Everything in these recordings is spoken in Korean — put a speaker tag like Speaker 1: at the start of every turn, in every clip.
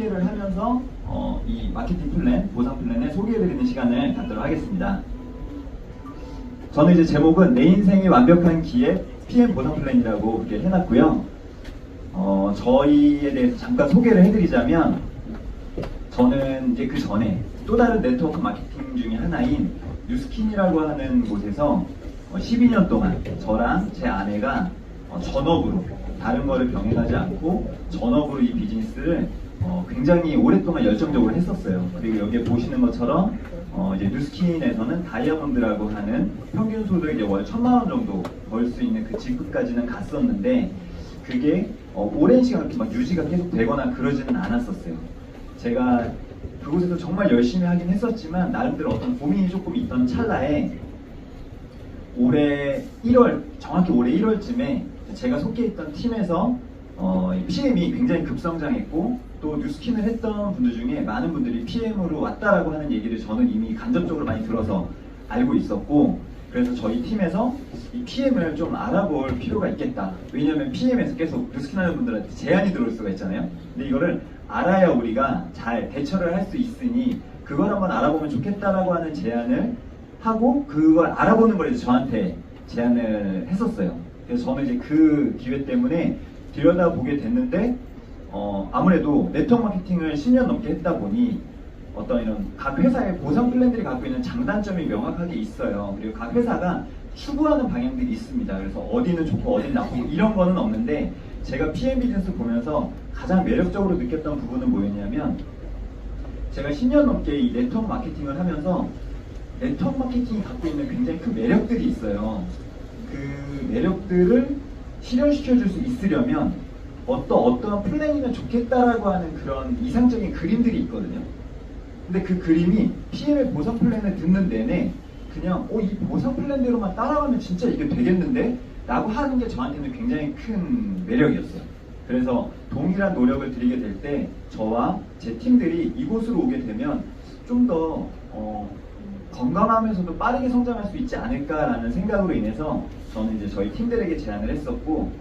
Speaker 1: 소개를 하면서 이 마케팅 플랜, 보상 플랜을 소개해드리는 시간을 갖도록 하겠습니다. 저는 이제 제목은 내 인생의 완벽한 기획 PM 보상 플랜이라고 이렇게 해놨고요. 저희에 대해서 잠깐 소개를 해드리자면, 저는 이제 그 전에 또 다른 네트워크 마케팅 중에 하나인 뉴스킨이라고 하는 곳에서 12년 동안 저랑 제 아내가 전업으로, 다른 거를 병행하지 않고 전업으로 이 비즈니스를 굉장히 오랫동안 열정적으로 했었어요. 그리고 여기에 보시는 것처럼 이제 뉴스킨에서는 다이아몬드라고 하는 평균 소득 이제 월 1,000만 원 정도 벌 수 있는 그 직급까지는 갔었는데, 그게 오랜 시간 이렇게 막 유지가 계속 되거나 그러지는 않았었어요. 제가 그곳에서 정말 열심히 하긴 했었지만 나름대로 어떤 고민이 조금 있던 찰나에 올해 1월, 정확히 올해 1월쯤에 제가 속해 있던 팀에서 PM이 굉장히 급성장했고, 또 뉴스킨을 했던 분들 중에 많은 분들이 PM으로 왔다라고 하는 얘기를 저는 이미 간접적으로 많이 들어서 알고 있었고, 그래서 저희 팀에서 이 PM을 좀 알아볼 필요가 있겠다. 왜냐하면 PM에서 계속 뉴스킨 하는 분들한테 제안이 들어올 수가 있잖아요. 근데 이거를 알아야 우리가 잘 대처를 할 수 있으니 그걸 한번 알아보면 좋겠다라고 하는 제안을 하고, 그걸 알아보는 걸 이제 저한테 제안을 했었어요. 그래서 저는 이제 그 기회 때문에 들여다보게 됐는데, 아무래도 네트워크 마케팅을 10년 넘게 했다 보니 어떤 이런 각 회사의 보상 플랜들이 갖고 있는 장단점이 명확하게 있어요. 그리고 각 회사가 추구하는 방향들이 있습니다. 그래서 어디는 좋고 어디는 나쁘고 이런 거는 없는데, 제가 PM 비즈니스 보면서 가장 매력적으로 느꼈던 부분은 뭐였냐면, 제가 10년 넘게 이 네트워크 마케팅을 하면서 네트워크 마케팅이 갖고 있는 굉장히 큰 매력들이 있어요. 그 매력들을 실현시켜 줄 수 있으려면 어떤 플랜이면 좋겠다라고 하는 그런 이상적인 그림들이 있거든요. 근데 그 그림이 PM의 보상 플랜을 듣는 내내 그냥 이 보상 플랜대로만 따라가면 진짜 이게 되겠는데? 라고 하는 게 저한테는 굉장히 큰 매력이었어요. 그래서 동일한 노력을 들이게 될 때 저와 제 팀들이 이곳으로 오게 되면 좀 더 건강하면서도 빠르게 성장할 수 있지 않을까라는 생각으로 인해서 저는 이제 저희 팀들에게 제안을 했었고,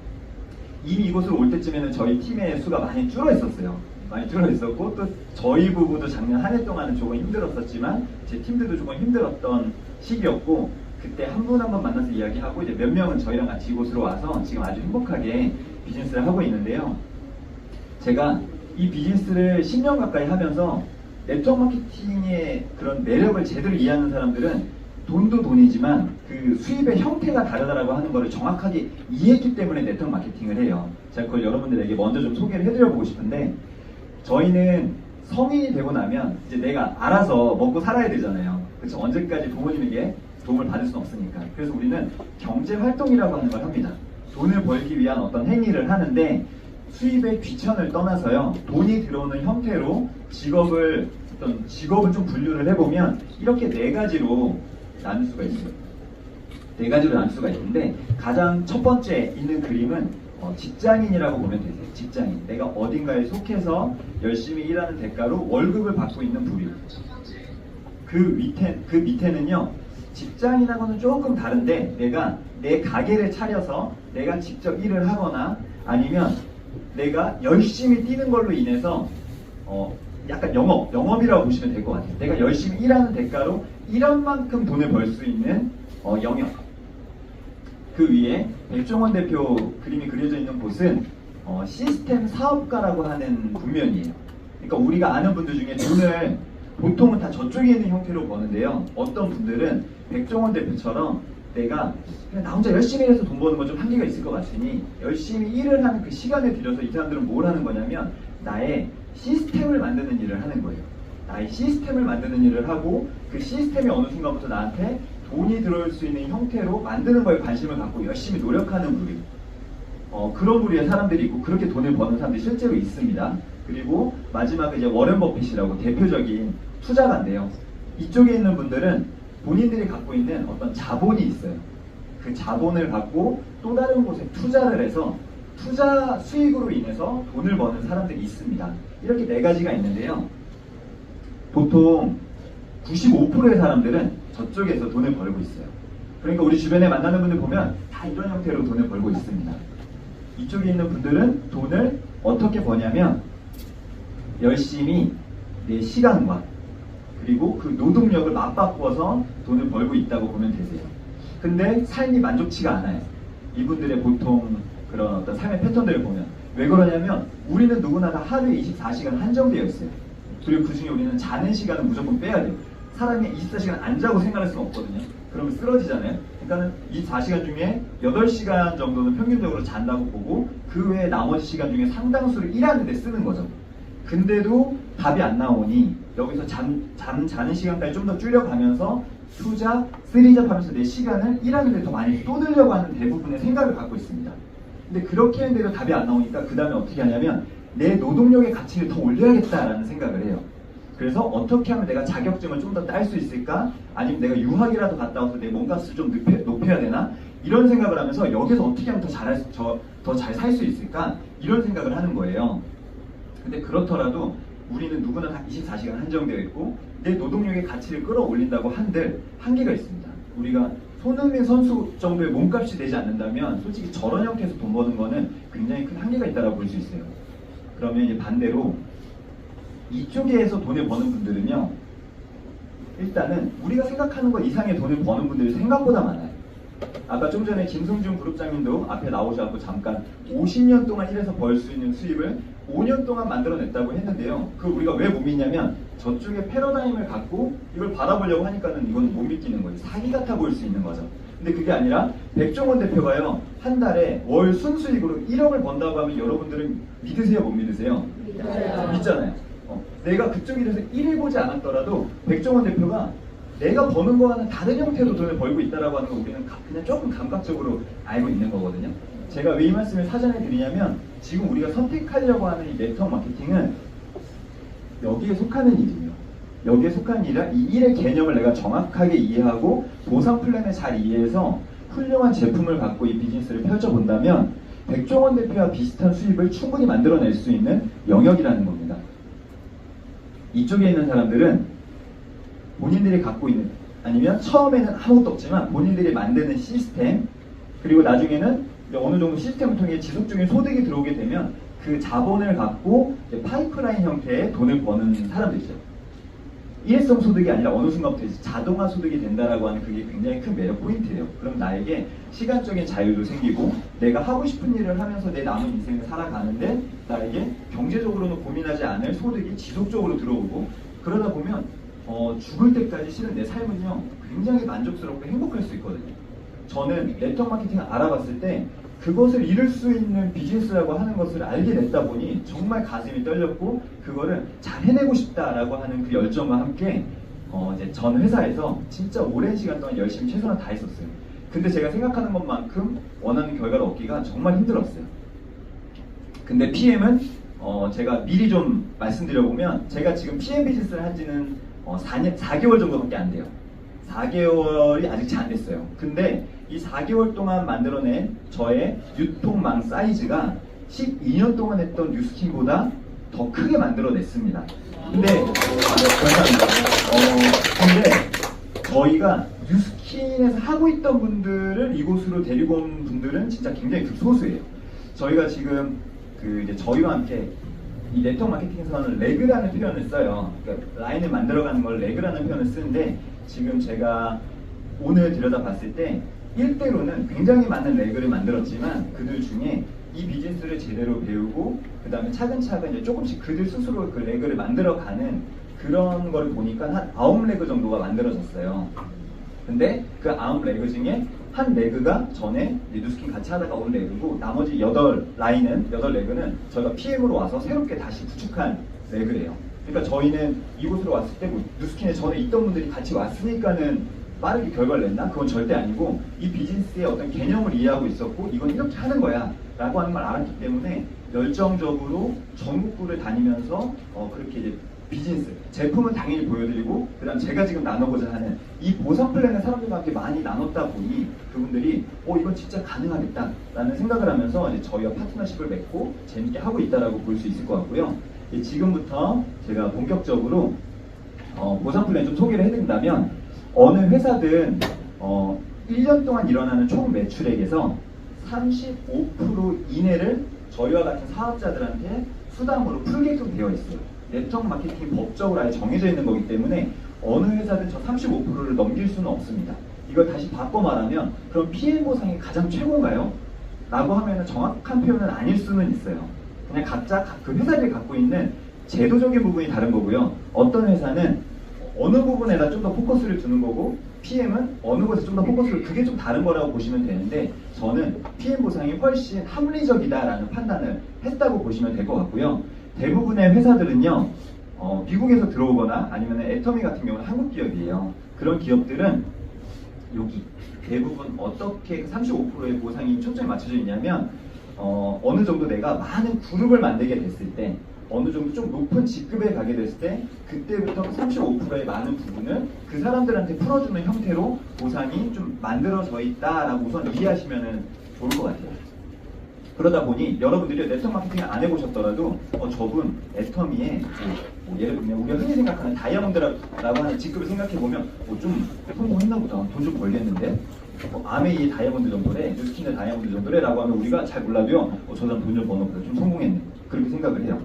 Speaker 1: 이미 이곳으로 올 때쯤에는 저희 팀의 수가 많이 줄어 있었어요. 많이 줄어 있었고, 또 저희 부부도 작년 한 해 동안은 조금 힘들었었지만 제 팀들도 조금 힘들었던 시기였고, 그때 한 분 한 분 만나서 이야기하고 이제 몇 명은 저희랑 같이 이곳으로 와서 지금 아주 행복하게 비즈니스를 하고 있는데요. 제가 이 비즈니스를 10년 가까이 하면서 네트워크 마케팅의 그런 매력을 제대로 이해하는 사람들은 돈도 돈이지만 그 수입의 형태가 다르다라고 하는 것을 정확하게 이해했기 때문에 네트워크 마케팅을 해요. 제가 그걸 여러분들에게 먼저 좀 소개를 해드려보고 싶은데, 저희는 성인이 되고 나면 이제 내가 알아서 먹고 살아야 되잖아요. 그렇죠? 언제까지 부모님에게 도움을 받을 수는 없으니까. 그래서 우리는 경제활동이라고 하는 걸 합니다. 돈을 벌기 위한 어떤 행위를 하는데, 수입의 귀천을 떠나서요, 돈이 들어오는 형태로 직업을 좀 분류를 해보면 이렇게 네 가지로 나눌 수가 있어요. 네 가지로 나눌 수가 있는데, 가장 첫 번째 있는 그림은 직장인이라고 보면 되세요. 직장인. 내가 어딘가에 속해서 열심히 일하는 대가로 월급을 받고 있는 부류. 그 밑에는요, 직장인하고는 조금 다른데, 내가 내 가게를 차려서 내가 직접 일을 하거나 아니면 내가 열심히 뛰는 걸로 인해서 약간 영업이라고 보시면 될 것 같아요. 내가 열심히 일하는 대가로 일한 만큼 돈을 벌 수 있는 영역. 그 위에 백종원 대표 그림이 그려져 있는 곳은 시스템 사업가라고 하는 국면이에요. 그러니까 우리가 아는 분들 중에 돈을 보통은 다 저쪽에 있는 형태로 버는데요. 어떤 분들은 백종원 대표처럼 내가 그냥 나 혼자 열심히 해서 돈 버는 건 좀 한계가 있을 것 같으니 열심히 일을 하는 그 시간을 들여서 이 사람들은 뭘 하는 거냐면 나의 시스템을 만드는 일을 하는 거예요. 나의 시스템을 만드는 일을 하고, 그 시스템이 어느 순간부터 나한테 돈이 들어올 수 있는 형태로 만드는 거에 관심을 갖고 열심히 노력하는 부류. 그런 부류의 사람들이 있고, 그렇게 돈을 버는 사람들이 실제로 있습니다. 그리고 마지막에 이제 워렌 버핏이라고 대표적인 투자가인데요. 이쪽에 있는 분들은 본인들이 갖고 있는 어떤 자본이 있어요. 그 자본을 갖고 또 다른 곳에 투자를 해서 투자 수익으로 인해서 돈을 버는 사람들이 있습니다. 이렇게 네 가지가 있는데요. 보통 95%의 사람들은 저쪽에서 돈을 벌고 있어요. 그러니까 우리 주변에 만나는 분들 보면 다 이런 형태로 돈을 벌고 있습니다. 이쪽에 있는 분들은 돈을 어떻게 버냐면 열심히 내 시간과 그리고 그 노동력을 맞바꿔서 돈을 벌고 있다고 보면 되세요. 근데 삶이 만족치가 않아요. 이분들의 보통 그런 어떤 삶의 패턴들을 보면. 왜 그러냐면 우리는 누구나 다 하루에 24시간 한정되어 있어요. 그리고 그 중에 우리는 자는 시간은 무조건 빼야 돼요. 사람이 24시간 안 자고 생활할 수는 없거든요. 그러면 쓰러지잖아요. 그러니까 24시간 중에 8시간 정도는 평균적으로 잔다고 보고 그 외에 나머지 시간 중에 상당수를 일하는 데 쓰는 거죠. 근데도 답이 안 나오니 여기서 자는 시간까지 좀 더 줄여가면서 투잡, 쓰리잡 하면서 내 시간을 일하는 데 더 많이 쏟으려고 하는 대부분의 생각을 갖고 있습니다. 근데 그렇게 했는데도 답이 안 나오니까 그 다음에 어떻게 하냐면 내 노동력의 가치를 더 올려야겠다라는 생각을 해요. 그래서 어떻게 하면 내가 자격증을 좀 더 딸 수 있을까? 아니면 내가 유학이라도 갔다 와서 내 몸값을 좀 높여야 되나? 이런 생각을 하면서 여기서 어떻게 하면 더 잘 살 수 있을까? 이런 생각을 하는 거예요. 근데 그렇더라도 우리는 누구나 다 24시간 한정되어 있고 내 노동력의 가치를 끌어올린다고 한들 한계가 있습니다. 우리가 손흥민 선수 정도의 몸값이 되지 않는다면 솔직히 저런 형태에서 돈 버는 거는 굉장히 큰 한계가 있다고 볼 수 있어요. 그러면 이제 반대로 이쪽에서 돈을 버는 분들은요, 일단은 우리가 생각하는 것 이상의 돈을 버는 분들이 생각보다 많아요. 아까 좀 전에 김성준 그룹장님도 앞에 나오셔서 잠깐 50년 동안 일해서 벌 수 있는 수입을 5년 동안 만들어냈다고 했는데요. 그걸 우리가 왜 못 믿냐면 저쪽에 패러다임을 갖고 이걸 바라보려고 하니까는 이건 못 믿기는 거예요. 사기 같아 보일 수 있는 거죠. 근데 그게 아니라 백종원 대표가요, 한 달에 월 순수익으로 1억을 번다고 하면 여러분들은 믿으세요, 못 믿으세요? 믿잖아요. 내가 그쪽 일에서 일을 보지 않았더라도 백종원 대표가 내가 버는 거와는 다른 형태로 돈을 벌고 있다라고 하는 거 우리는 그냥 조금 감각적으로 알고 있는 거거든요. 제가 왜 이 말씀을 사전에 드리냐면 지금 우리가 선택하려고 하는 이 네트워크 마케팅은 여기에 속하는 일이에요. 여기에 속한 일이라 이 일의 개념을 내가 정확하게 이해하고 보상 플랜을 잘 이해해서 훌륭한 제품을 갖고 이 비즈니스를 펼쳐본다면 백종원 대표와 비슷한 수입을 충분히 만들어낼 수 있는 영역이라는 겁니다. 이쪽에 있는 사람들은 본인들이 갖고 있는, 아니면 처음에는 아무것도 없지만 본인들이 만드는 시스템, 그리고 나중에는 어느 정도 시스템을 통해 지속적인 소득이 들어오게 되면 그 자본을 갖고 파이프라인 형태의 돈을 버는 사람들이죠. 일회성 소득이 아니라 어느 순간부터 자동화 소득이 된다라고 하는 그게 굉장히 큰 매력 포인트예요. 그럼 나에게 시간적인 자유도 생기고 내가 하고 싶은 일을 하면서 내 남은 인생을 살아가는데 나에게 경제적으로는 고민하지 않을 소득이 지속적으로 들어오고, 그러다 보면 죽을 때까지 실은 내 삶은요 굉장히 만족스럽고 행복할 수 있거든요. 저는 네트워크 마케팅을 알아봤을 때 그것을 이룰 수 있는 비즈니스라고 하는 것을 알게 됐다 보니 정말 가슴이 떨렸고 그거를 잘 해내고 싶다라고 하는 그 열정과 함께 이제 전 회사에서 진짜 오랜 시간 동안 열심히 최선을 다했었어요. 근데 제가 생각하는 것만큼 원하는 결과를 얻기가 정말 힘들었어요. 근데 PM은 제가 미리 좀 말씀드려보면 제가 지금 PM 비즈니스를 한 지는 4개월 정도밖에 안 돼요. 4개월이 아직 잘 안 됐어요. 근데 이 4개월 동안 만들어낸 저의 유통망 사이즈가 12년 동안 했던 뉴스킨보다 더 크게 만들어냈습니다. 근데 감사합니다. 근데 저희가 뉴스킨에서 하고 있던 분들을 이곳으로 데리고 온 분들은 진짜 굉장히 극소수예요. 저희가 지금 이제 저희와 함께 이 네트워크 마케팅에서는 레그라는 표현을 써요. 그러니까 라인을 만들어가는 걸 레그라는 표현을 쓰는데 지금 제가 오늘 들여다봤을 때 1대로는 굉장히 많은 레그를 만들었지만 그들 중에 이 비즈니스를 제대로 배우고 그 다음에 차근차근 이제 조금씩 그들 스스로 그 레그를 만들어가는 그런 걸 보니까 한 9레그 정도가 만들어졌어요. 근데 그 9레그 중에 한 레그가 전에 뉴스킨 같이 하다가 온 레그고 나머지 8레그는 저희가 PM으로 와서 새롭게 다시 구축한 레그예요. 그러니까 저희는 이곳으로 왔을 때 뭐 뉴스킨에 전에 있던 분들이 같이 왔으니까는 빠르게 결과를 냈나? 그건 절대 아니고 이 비즈니스의 어떤 개념을 이해하고 있었고 이건 이렇게 하는 거야 라고 하는 걸 알았기 때문에 열정적으로 전국구를 다니면서 그렇게 이제 비즈니스, 제품은 당연히 보여드리고 그 다음 제가 지금 나눠보자 하는 이 보상 플랜을 사람들과 함께 많이 나눴다 보니 그분들이 이건 진짜 가능하겠다 라는 생각을 하면서 이제 저희와 파트너십을 맺고 재밌게 하고 있다라고 볼 수 있을 것 같고요. 지금부터 제가 본격적으로 보상 플랜 좀 소개를 해드린다면 어느 회사든 1년 동안 일어나는 총 매출액에서 35% 이내를 저희와 같은 사업자들한테 수당으로 풀게끔 되어 있어요. 네트워크 마케팅이 법적으로 아예 정해져 있는 거기 때문에 어느 회사든 저 35%를 넘길 수는 없습니다. 이걸 다시 바꿔 말하면 그럼 PM 보상이 가장 최고인가요? 라고 하면 정확한 표현은 아닐 수는 있어요. 그냥 각자 그 회사들이 갖고 있는 제도적인 부분이 다른 거고요. 어떤 회사는 어느 부분에다 좀 더 포커스를 두는 거고 PM은 어느 곳에 좀 더 포커스를, 그게 좀 다른 거라고 보시면 되는데, 저는 PM 보상이 훨씬 합리적이다라는 판단을 했다고 보시면 될 것 같고요. 대부분의 회사들은요, 미국에서 들어오거나 아니면 애터미 같은 경우는 한국 기업이에요. 그런 기업들은 여기 대부분 어떻게 35%의 보상이 초점이 맞춰져 있냐면, 어느 정도 내가 많은 그룹을 만들게 됐을 때, 어느 정도 좀 높은 직급에 가게 됐을 때 그때부터 35%의 많은 부분을 그 사람들한테 풀어주는 형태로 보상이 좀 만들어져 있다라고 우선 이해하시면 좋을 것 같아요. 그러다 보니 여러분들이 네트워크 마케팅을 안 해보셨더라도 저분 애터미에 뭐 예를 들면 우리가 흔히 생각하는 다이아몬드라고 하는 직급을 생각해보면 좀 성공했나 보다, 돈 좀 벌겠는데, 아메이 다이아몬드 정도래, 뉴스킨의 다이아몬드 정도래 라고 하면 우리가 잘 몰라도요, 저 사람 돈 좀 버는 좀 성공했네, 그렇게 생각을 해요.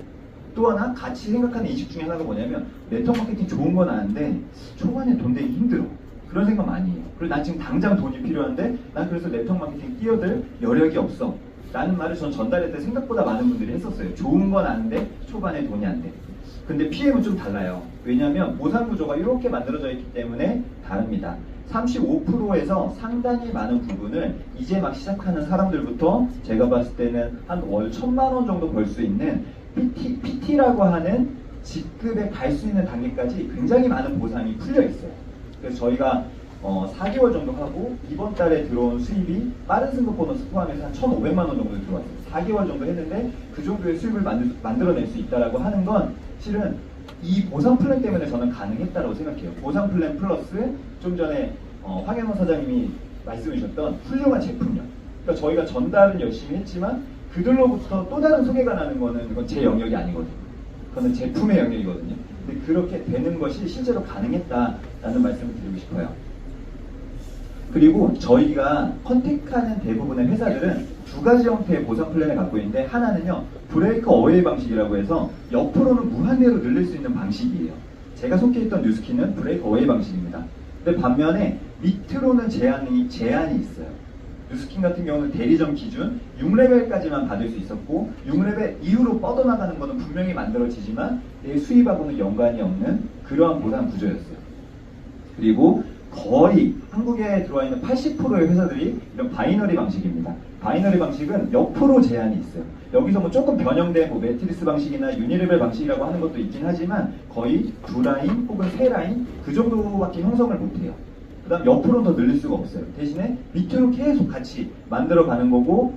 Speaker 1: 또 하나 같이 생각하는 인식 중에 하나가 뭐냐면, 네트워크 마케팅 좋은 건 아는데 초반에 돈 되기 힘들어, 그런 생각 많이 해요. 그리고 난 지금 당장 돈이 필요한데 난 그래서 네트워크 마케팅 뛰어들 여력이 없어 라는 말을 전 전달할 때 생각보다 많은 분들이 했었어요. 좋은 건 아는데 초반에 돈이 안 돼. 근데 PM은 좀 달라요. 왜냐하면 보상 구조가 이렇게 만들어져 있기 때문에 다릅니다. 35%에서 상당히 많은 부분을 이제 막 시작하는 사람들부터 제가 봤을 때는 한 월 1,000만 원 정도 벌 수 있는 PT라고 하는 직급에 갈 수 있는 단계까지 굉장히 많은 보상이 풀려 있어요. 그래서 저희가 4개월 정도 하고 이번 달에 들어온 수입이 빠른 승급 보너스 포함해서 한 1,500만 원 정도 들어왔어요. 4개월 정도 했는데 그 정도의 수입을 만들어낼 수 있다고 하는 건 실은 이 보상 플랜 때문에 저는 가능했다고 생각해요. 보상 플랜 플러스 좀 전에 황현호 사장님이 말씀해 주셨던 훌륭한 제품력. 그러니까 저희가 전달은 열심히 했지만 그들로부터 또 다른 소개가 나는 거는 그건 제 영역이 아니거든요. 그거는 제품의 영역이거든요. 근데 그렇게 되는 것이 실제로 가능했다라는 말씀을 드리고 싶어요. 그리고 저희가 컨택하는 대부분의 회사들은 두 가지 형태의 보상 플랜을 갖고 있는데, 하나는요 브레이크 어웨이 방식이라고 해서 옆으로는 무한대로 늘릴 수 있는 방식이에요. 제가 속해 있던 뉴스킨은 브레이크 어웨이 방식입니다. 근데 반면에 밑으로는 제한이 있어요. 뉴스킨 같은 경우는 대리점 기준 6레벨까지만 받을 수 있었고 6레벨 이후로 뻗어나가는 것은 분명히 만들어지지만 내 수입하고는 연관이 없는 그러한 보상 구조였어요. 그리고 거의 한국에 들어와 있는 80%의 회사들이 이런 바이너리 방식입니다. 바이너리 방식은 옆으로 제한이 있어요. 여기서 뭐 조금 변형된 뭐 매트리스 방식이나 유니레벨 방식이라고 하는 것도 있긴 하지만 거의 2라인 혹은 3라인 그 정도밖에 형성을 못해요. 그 다음 옆으로는 더 늘릴 수가 없어요. 대신에 밑으로 계속 같이 만들어가는 거고,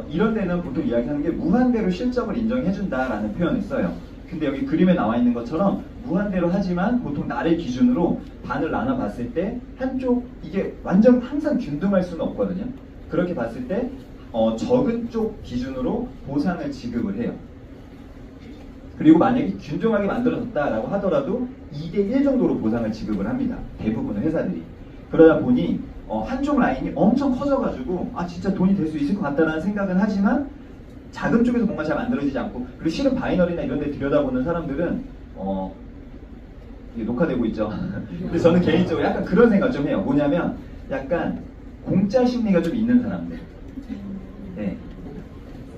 Speaker 1: 이런 데는 보통 이야기하는 게 무한대로 실적을 인정해준다라는 표현을 써요. 근데 여기 그림에 나와 있는 것처럼 무한대로 하지만 보통 나를 기준으로 반을 나눠봤을 때 한쪽, 이게 완전 항상 균등할 수는 없거든요. 그렇게 봤을 때 적은 쪽 기준으로 보상을 지급을 해요. 그리고 만약에 균등하게 만들어졌다라고 하더라도 2대1 정도로 보상을 지급을 합니다. 대부분의 회사들이. 그러다 보니 한쪽 라인이 엄청 커져가지고 진짜 돈이 될 수 있을 것 같다는 생각은 하지만 작은 쪽에서 뭔가 잘 만들어지지 않고, 그리고 실은 바이너리나 이런 데 들여다보는 사람들은 이게 녹화되고 있죠. 근데 저는 개인적으로 약간 그런 생각 좀 해요. 뭐냐면 약간 공짜 심리가 좀 있는 사람들. 네.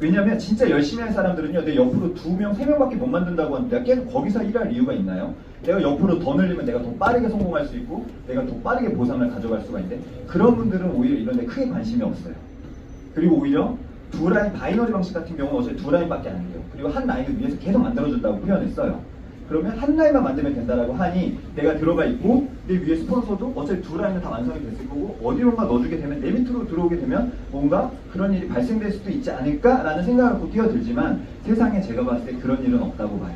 Speaker 1: 왜냐면 진짜 열심히 할 사람들은요, 내 옆으로 2명, 3명밖에 못 만든다고 하는데 내가 계속 거기서 일할 이유가 있나요? 내가 옆으로 더 늘리면 내가 더 빠르게 성공할 수 있고 내가 더 빠르게 보상을 가져갈 수가 있는데, 그런 분들은 오히려 이런 데 크게 관심이 없어요. 그리고 오히려 2라인 바이너리 방식 같은 경우는 어차피 2라인밖에 안 돼요. 그리고 한 라인을 위해서 계속 만들어준다고 표현했어요. 그러면 한 라인만 만들면 된다라고 하니 내가 들어가 있고 내 위에 스폰서도 어차피 2라인은 다 완성이 됐을 거고 어디론가 넣어주게 되면 내 밑으로 들어오게 되면 뭔가 그런 일이 발생될 수도 있지 않을까라는 생각을 갖고 뛰어들지만, 세상에 제가 봤을 때 그런 일은 없다고 봐요.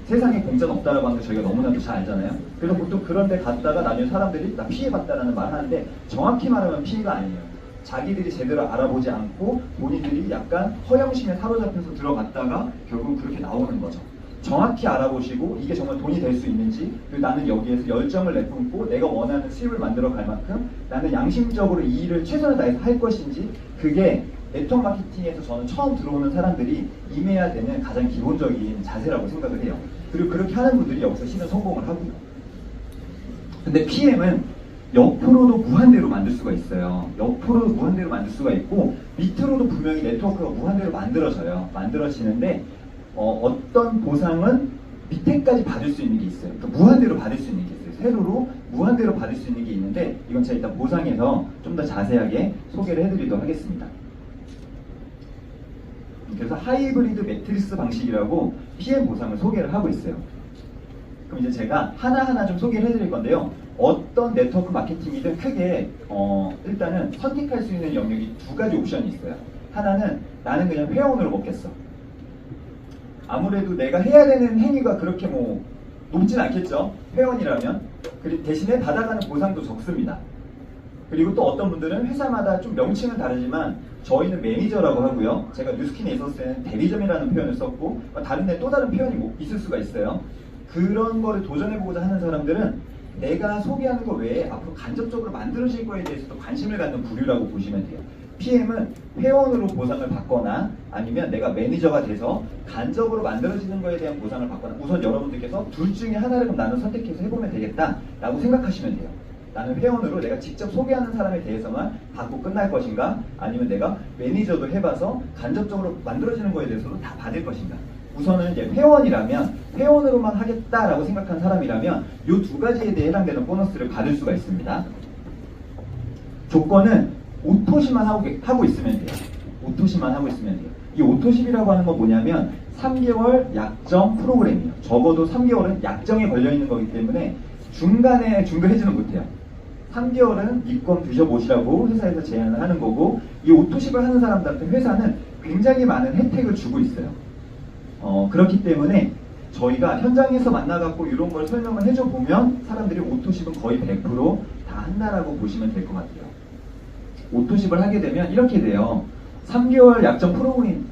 Speaker 1: 세상에 공짜는 없다라고 하는 거 저희가 너무나도 잘 알잖아요. 그래서 보통 그런 데 갔다가 나중에 사람들이 나 피해봤다라는 말을 하는데, 정확히 말하면 피해가 아니에요. 자기들이 제대로 알아보지 않고 본인들이 약간 허영심에 사로잡혀서 들어갔다가 결국 그렇게 나오는 거죠. 정확히 알아보시고 이게 정말 돈이 될 수 있는지, 그리고 나는 여기에서 열정을 내뿜고 내가 원하는 수입을 만들어 갈 만큼 나는 양심적으로 이 일을 최선을 다해서 할 것인지, 그게 네트워크 마케팅에서 저는 처음 들어오는 사람들이 임해야 되는 가장 기본적인 자세라고 생각을 해요. 그리고 그렇게 하는 분들이 여기서 실은 성공을 하고요. 근데 PM은 옆으로도 무한대로 만들 수가 있어요. 옆으로도 무한대로 만들 수가 있고 밑으로도 분명히 네트워크가 무한대로 만들어지는데 어떤 보상은 밑에까지 받을 수 있는 게 있어요. 그러니까 무한대로 받을 수 있는 게 있어요. 세로로 무한대로 받을 수 있는 게 있는데 이건 제가 일단 보상에서 좀 더 자세하게 소개를 해드리도록 하겠습니다. 그래서 하이브리드 매트리스 방식이라고 PM 보상을 소개를 하고 있어요. 그럼 이제 제가 하나하나 좀 소개를 해드릴 건데요. 어떤 네트워크 마케팅이든 크게 일단은 선택할 수 있는 영역이 두 가지 옵션이 있어요. 하나는 나는 그냥 회원으로 먹겠어. 아무래도 내가 해야 되는 행위가 그렇게 뭐 높진 않겠죠. 회원이라면. 그리고 대신에 받아가는 보상도 적습니다. 그리고 또 어떤 분들은 회사마다 좀 명칭은 다르지만 저희는 매니저라고 하고요. 제가 뉴스킨에 있었을 때는 대리점이라는 표현을 썼고 다른 데 또 다른 표현이 뭐 있을 수가 있어요. 그런 거를 도전해보고자 하는 사람들은 내가 소개하는 것 외에 앞으로 간접적으로 만들어질 거에 대해서도 관심을 갖는 부류라고 보시면 돼요. PM은 회원으로 보상을 받거나 아니면 내가 매니저가 돼서 간접으로 만들어지는 거에 대한 보상을 받거나 우선 여러분들께서 둘 중에 하나를 그럼 나는 선택해서 해보면 되겠다 라고 생각하시면 돼요. 나는 회원으로 내가 직접 소개하는 사람에 대해서만 받고 끝날 것인가 아니면 내가 매니저도 해봐서 간접적으로 만들어지는 거에 대해서도 다 받을 것인가. 우선은 이제 회원이라면 회원으로만 하겠다라고 생각한 사람이라면 이 두 가지에 대해 해당되는 보너스를 받을 수가 있습니다. 조건은 오토십만 하고 있으면 돼요. 오토십만 하고 있으면 돼요. 이 오토십이라고 하는 건 뭐냐면 3개월 약정 프로그램이에요. 적어도 3개월은 약정에 걸려있는 거기 때문에 중간에 중도해지는 못해요. 3개월은 이권 드셔보시라고 회사에서 제안을 하는 거고 이 오토십을 하는 사람들한테 회사는 굉장히 많은 혜택을 주고 있어요. 그렇기 때문에 저희가 현장에서 만나갖고 이런 걸 설명을 해줘 보면 사람들이 오토십은 거의 100% 다 한다라고 보시면 될 것 같아요. 오토십을 하게 되면 이렇게 돼요. 3개월 약정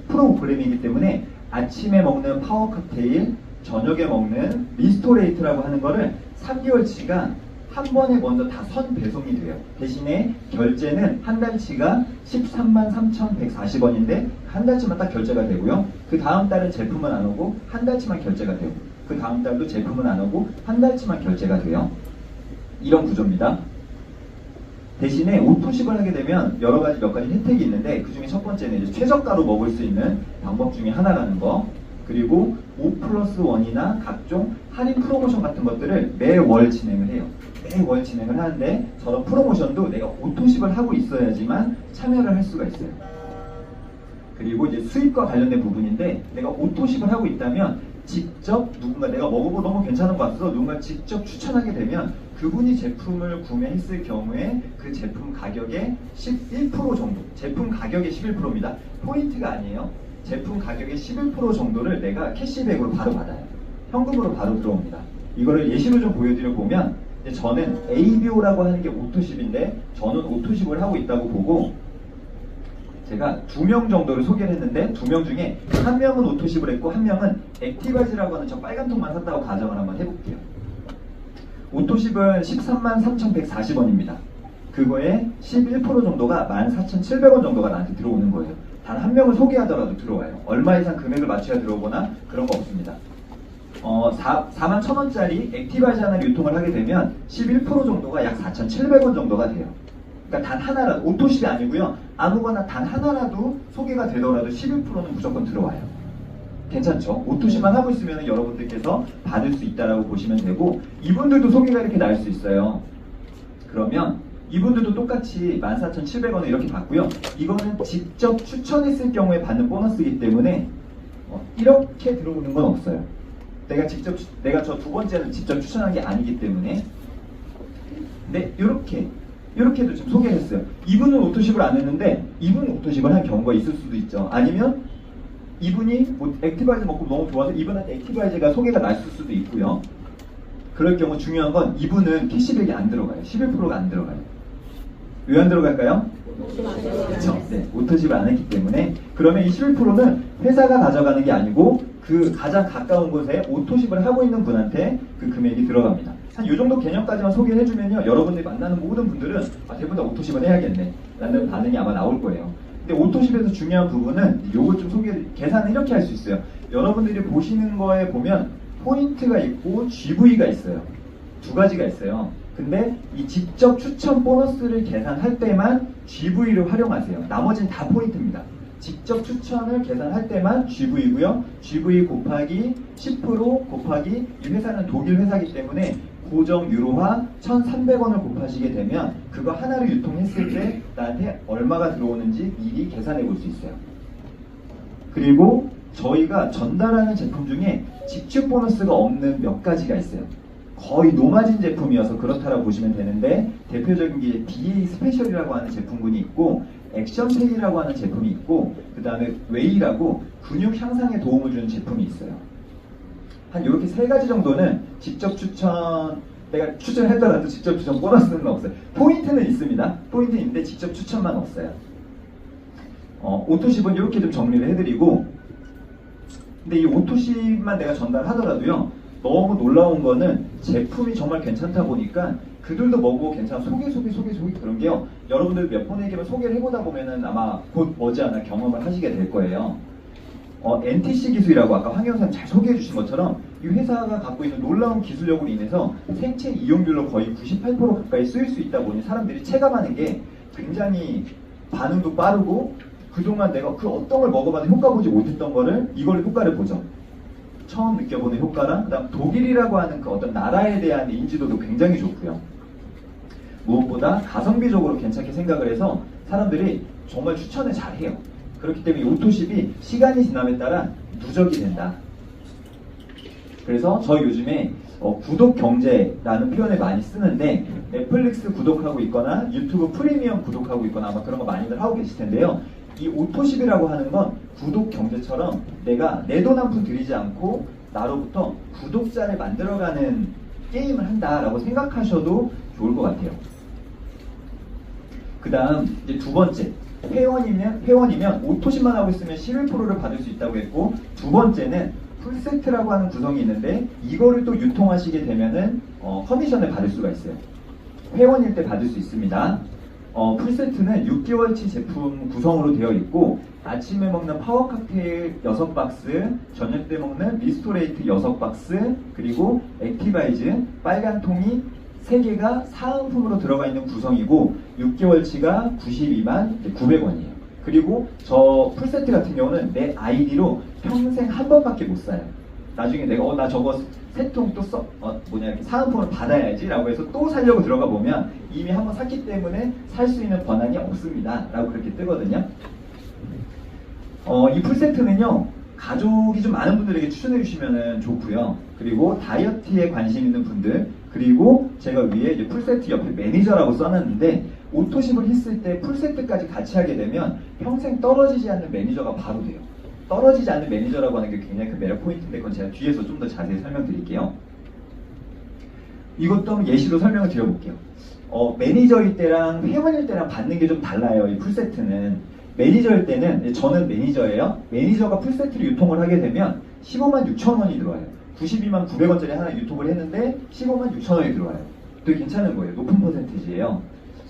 Speaker 1: 프로그램이기 때문에 아침에 먹는 파워 칵테일, 저녁에 먹는 리스토레이트라고 하는 거를 3개월치가 한 번에 먼저 다 선 배송이 돼요. 대신에 결제는 한 달치가 133,140원인데 한 달치만 딱 결제가 되고요. 그 다음 달은 제품은 안 오고 한 달치만 결제가 되고 그 다음 달도 제품은 안 오고 한 달치만 결제가 돼요. 이런 구조입니다. 대신에 오토십을 하게 되면 몇 가지 혜택이 있는데 그 중에 첫 번째는 이제 최저가로 먹을 수 있는 방법 중에 하나라는 거. 그리고 5+1이나 각종 할인 프로모션 같은 것들을 매월 진행을 해요. 매월 진행을 하는데 저런 프로모션도 내가 오토십을 하고 있어야지만 참여를 할 수가 있어요. 그리고 이제 수입과 관련된 부분인데 내가 오토십을 하고 있다면 직접 누군가 내가 먹어보고 너무 괜찮은 것 같아서 누군가 직접 추천하게 되면 그분이 제품을 구매했을 경우에 그 제품 가격의 11% 정도, 제품 가격의 11%입니다. 포인트가 아니에요. 제품 가격의 11% 정도를 내가 캐시백으로 바로 받아요. 현금으로 바로 들어옵니다. 이거를 예시로 좀 보여드려 보면 저는 ABO라고 하는 게 오토십인데 저는 오토십을 하고 있다고 보고 제가 2명 정도를 소개를 했는데 2명 중에 1명은 오토십을 했고 1명은 액티바이즈라고 하는 저 빨간 통만 샀다고 가정을 한번 해볼게요. 오토십은 133,140원입니다. 그거에 11% 정도가 14,700원 정도가 나한테 들어오는 거예요. 단 1명을 소개하더라도 들어와요. 얼마 이상 금액을 맞춰야 들어오거나 그런 거 없습니다. 41,000원짜리 액티바이즈 하나 유통을 하게 되면 11% 정도가 약 4,700원 정도가 돼요. 그러니까 단 하나라도, 오토십이 아니고요. 아무거나 단 하나라도 소개가 되더라도 11%는 무조건 들어와요. 괜찮죠? 오토십만 하고 있으면 여러분들께서 받을 수 있다라고 보시면 되고 이분들도 소개가 이렇게 날 수 있어요. 그러면 이분들도 똑같이 14,700원을 이렇게 받고요. 이거는 직접 추천했을 경우에 받는 보너스이기 때문에 이렇게 들어오는 건 없어요. 내가 저 두 번째는 직접 추천한 게 아니기 때문에. 근데 이렇게도 지금 소개를 했어요. 이분은 오토십을 안 했는데 이분은 오토십을 한 경우가 있을 수도 있죠. 아니면 이분이 뭐 액티바이즈 먹고 너무 좋아서 이분한테 액티바이즈가 소개가 났을 수도 있고요. 그럴 경우 중요한 건 이분은 캐시백이 안 들어가요. 11%가 안 들어가요. 왜 안 들어갈까요? 그렇죠. 네, 오토십을 안 했기 때문에. 그러면 이 11%는 회사가 가져가는 게 아니고 그 가장 가까운 곳에 오토십을 하고 있는 분한테 그 금액이 들어갑니다. 한 이 정도 개념까지만 소개를 해주면요. 여러분들이 만나는 모든 분들은 대부분 다 오토십을 해야겠네 라는 반응이 아마 나올 거예요. 근데 오토십에서 중요한 부분은 요거 좀 계산을 이렇게 할 수 있어요. 여러분들이 보시는 거에 보면 포인트가 있고 GV가 있어요. 두 가지가 있어요. 근데 이 직접 추천 보너스를 계산할 때만 GV를 활용하세요. 나머지는 다 포인트입니다. 직접 추천을 계산할 때만 GV고요. GV 곱하기 10% 곱하기 이 회사는 독일 회사이기 때문에 고정 유로화 1,300원을 곱하시게 되면 그거 하나를 유통했을 때 나한테 얼마가 들어오는지 미리 계산해 볼 수 있어요. 그리고 저희가 전달하는 제품 중에 직접 보너스가 없는 몇 가지가 있어요. 거의 노마진 제품이어서 그렇다라고 보시면 되는데 대표적인 게 BA 스페셜이라고 하는 제품군이 있고 액션페이라고 하는 제품이 있고 그 다음에 웨이라고 근육 향상에 도움을 주는 제품이 있어요. 한 이렇게 세 가지 정도는 직접 추천, 내가 추천을 했더라도 직접 추천 보너스는 없어요. 포인트는 있습니다. 포인트는 있는데 직접 추천만 없어요. 오토십은 이렇게 좀 정리를 해드리고, 근데 이 오토십만 내가 전달하더라도요, 너무 놀라운 거는 제품이 정말 괜찮다 보니까 그들도 먹고 괜찮아 소개 그런 게요. 여러분들 몇 번에게만 소개를 해보다 보면은 아마 곧 머지않아 경험을 하시게 될 거예요. NTC 기술이라고 아까 황영선 잘 소개해 주신 것처럼 이 회사가 갖고 있는 놀라운 기술력으로 인해서 생체 이용률로 거의 98% 가까이 쓰일 수 있다 보니 사람들이 체감하는 게 굉장히 반응도 빠르고 그동안 내가 그 어떤 걸 먹어봐도 효과 보지 못했던 거를 이걸로 효과를 보죠. 처음 느껴보는 효과랑 그다음 독일이라고 하는 그 어떤 나라에 대한 인지도도 굉장히 좋고요. 무엇보다 가성비적으로 괜찮게 생각을 해서 사람들이 정말 추천을 잘해요. 그렇기 때문에 오토십이 시간이 지남에 따라 누적이 된다. 그래서 저희 요즘에 구독 경제라는 표현을 많이 쓰는데 넷플릭스 구독하고 있거나 유튜브 프리미엄 구독하고 있거나 아마 그런 거 많이들 하고 계실 텐데요. 이 오토십이라고 하는 건 구독 경제처럼 내가 내 돈 한 푼 들이지 않고 나로부터 구독자를 만들어가는 게임을 한다라고 생각하셔도 좋을 것 같아요. 그 다음 이제 두 번째, 회원이면 오토십만 하고 있으면 11%를 받을 수 있다고 했고, 두 번째는 풀세트라고 하는 구성이 있는데 이거를 또 유통하시게 되면은 커미션을 받을 수가 있어요. 회원일 때 받을 수 있습니다. 풀세트는 6개월치 제품 구성으로 되어 있고 아침에 먹는 파워 칵테일 6박스, 저녁 때 먹는 미스토레이트 6박스, 그리고 액티바이즈 빨간 통이 3개가 사은품으로 들어가 있는 구성이고 6개월치가 92만 900원이에요. 그리고 저 풀세트 같은 경우는 내 아이디로 평생 한 번밖에 못 사요. 나중에 내가 나 저거 세 통 또 사은품을 받아야지 라고 해서 또 사려고 들어가 보면 이미 한 번 샀기 때문에 살 수 있는 권한이 없습니다 라고 그렇게 뜨거든요. 이 풀세트는요 가족이 좀 많은 분들에게 추천해 주시면 좋고요. 그리고 다이어트에 관심 있는 분들, 그리고 제가 위에 이제 풀세트 옆에 매니저라고 써놨는데 오토십을 했을 때 풀세트까지 같이 하게 되면 평생 떨어지지 않는 매니저가 바로 돼요. 떨어지지 않는 매니저라고 하는 게 굉장히 큰 매력 포인트인데 그건 제가 뒤에서 좀 더 자세히 설명드릴게요. 이것도 한번 예시로 설명을 드려볼게요. 매니저일 때랑 회원일 때랑 받는 게 좀 달라요. 이 풀세트는. 매니저일 때는 저는 매니저예요. 매니저가 풀세트를 유통을 하게 되면 15만 6천 원이 들어와요. 92만 900원짜리 하나 유통을 했는데 15만 6천 원이 들어와요. 되게 괜찮은 거예요. 높은 퍼센티지예요.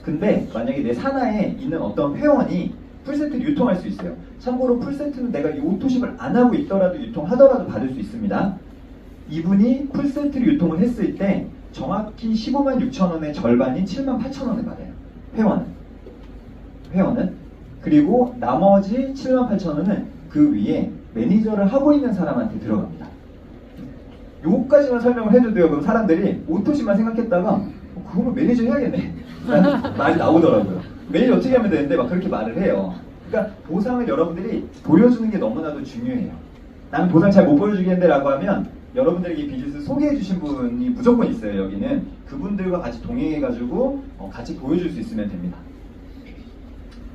Speaker 1: 근데 만약에 내 산하에 있는 어떤 회원이 풀세트를 유통할 수 있어요. 참고로 풀세트는 내가 이 오토십을 안 하고 있더라도 유통하더라도 받을 수 있습니다. 이분이 풀세트를 유통을 했을 때 정확히 15만 6천 원의 절반인 7만 8천 원을 받아요. 회원은. 그리고 나머지 7만 8천 원은 그 위에 매니저를 하고 있는 사람한테 들어갑니다. 요거까지만 설명을 해도 돼요. 그럼 사람들이 오토십만 생각했다가 그거는 매니저 해야겠네 라는 말이 나오더라고요. 매니저 어떻게 하면 되는데 막 그렇게 말을 해요. 그러니까 보상을 여러분들이 보여주는 게 너무나도 중요해요. 나는 보상 잘 못 보여주겠는데 라고 하면 여러분들에게 비즈니스 소개해 주신 분이 무조건 있어요. 여기는 그분들과 같이 동행해 가지고 같이 보여줄 수 있으면 됩니다.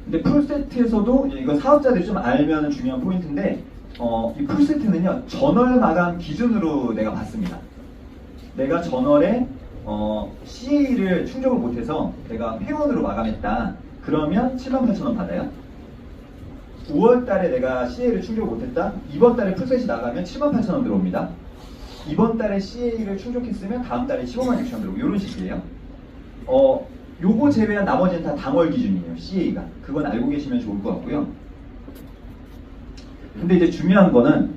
Speaker 1: 근데 풀세트에서도 이거 사업자들이 좀 알면 중요한 포인트인데 이 풀세트는요 전월 마감 기준으로 내가 받습니다. 내가 전월에 CA를 충족을 못해서 내가 회원으로 마감했다. 그러면 78,000원 받아요. 5월달에 내가 CA를 충족 못했다. 이번달에 풀셋이 나가면 78,000원 들어옵니다. 이번달에 CA를 충족했으면 다음달에 156,000원 들어오고 이런 식이에요. 요거 제외한 나머지는 다 당월 기준이에요. CA가. 그건 알고 계시면 좋을 것 같고요. 근데 이제 중요한 거는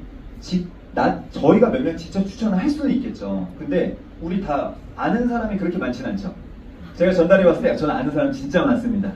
Speaker 1: 저희가 몇 명 직접 추천을 할 수는 있겠죠. 근데 우리 다 아는 사람이 그렇게 많지는 않죠. 제가 전달해 봤을 때 저는 아는 사람 진짜 많습니다.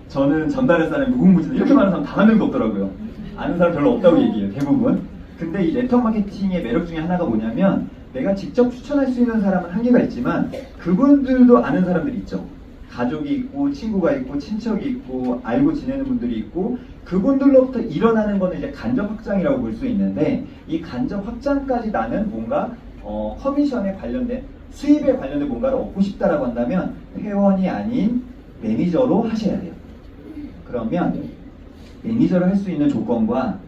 Speaker 1: 저는 전달할 사람이 무궁무진 이렇게 많은 사람 단 한 명도 없더라고요. 아는 사람 별로 없다고 얘기해요. 대부분. 근데 이 네트워크 마케팅의 매력 중에 하나가 뭐냐면 내가 직접 추천할 수 있는 사람은 한계가 있지만 그분들도 아는 사람들이 있죠. 가족이 있고 친구가 있고 친척이 있고 알고 지내는 분들이 있고 그분들로부터 일어나는 거는 이제 간접 확장이라고 볼 수 있는데 이 간접 확장까지 나는 뭔가 커미션에 관련된 수입에 관련된 뭔가를 얻고 싶다라고 한다면 회원이 아닌 매니저로 하셔야 돼요. 그러면 매니저를 할 수 있는 조건과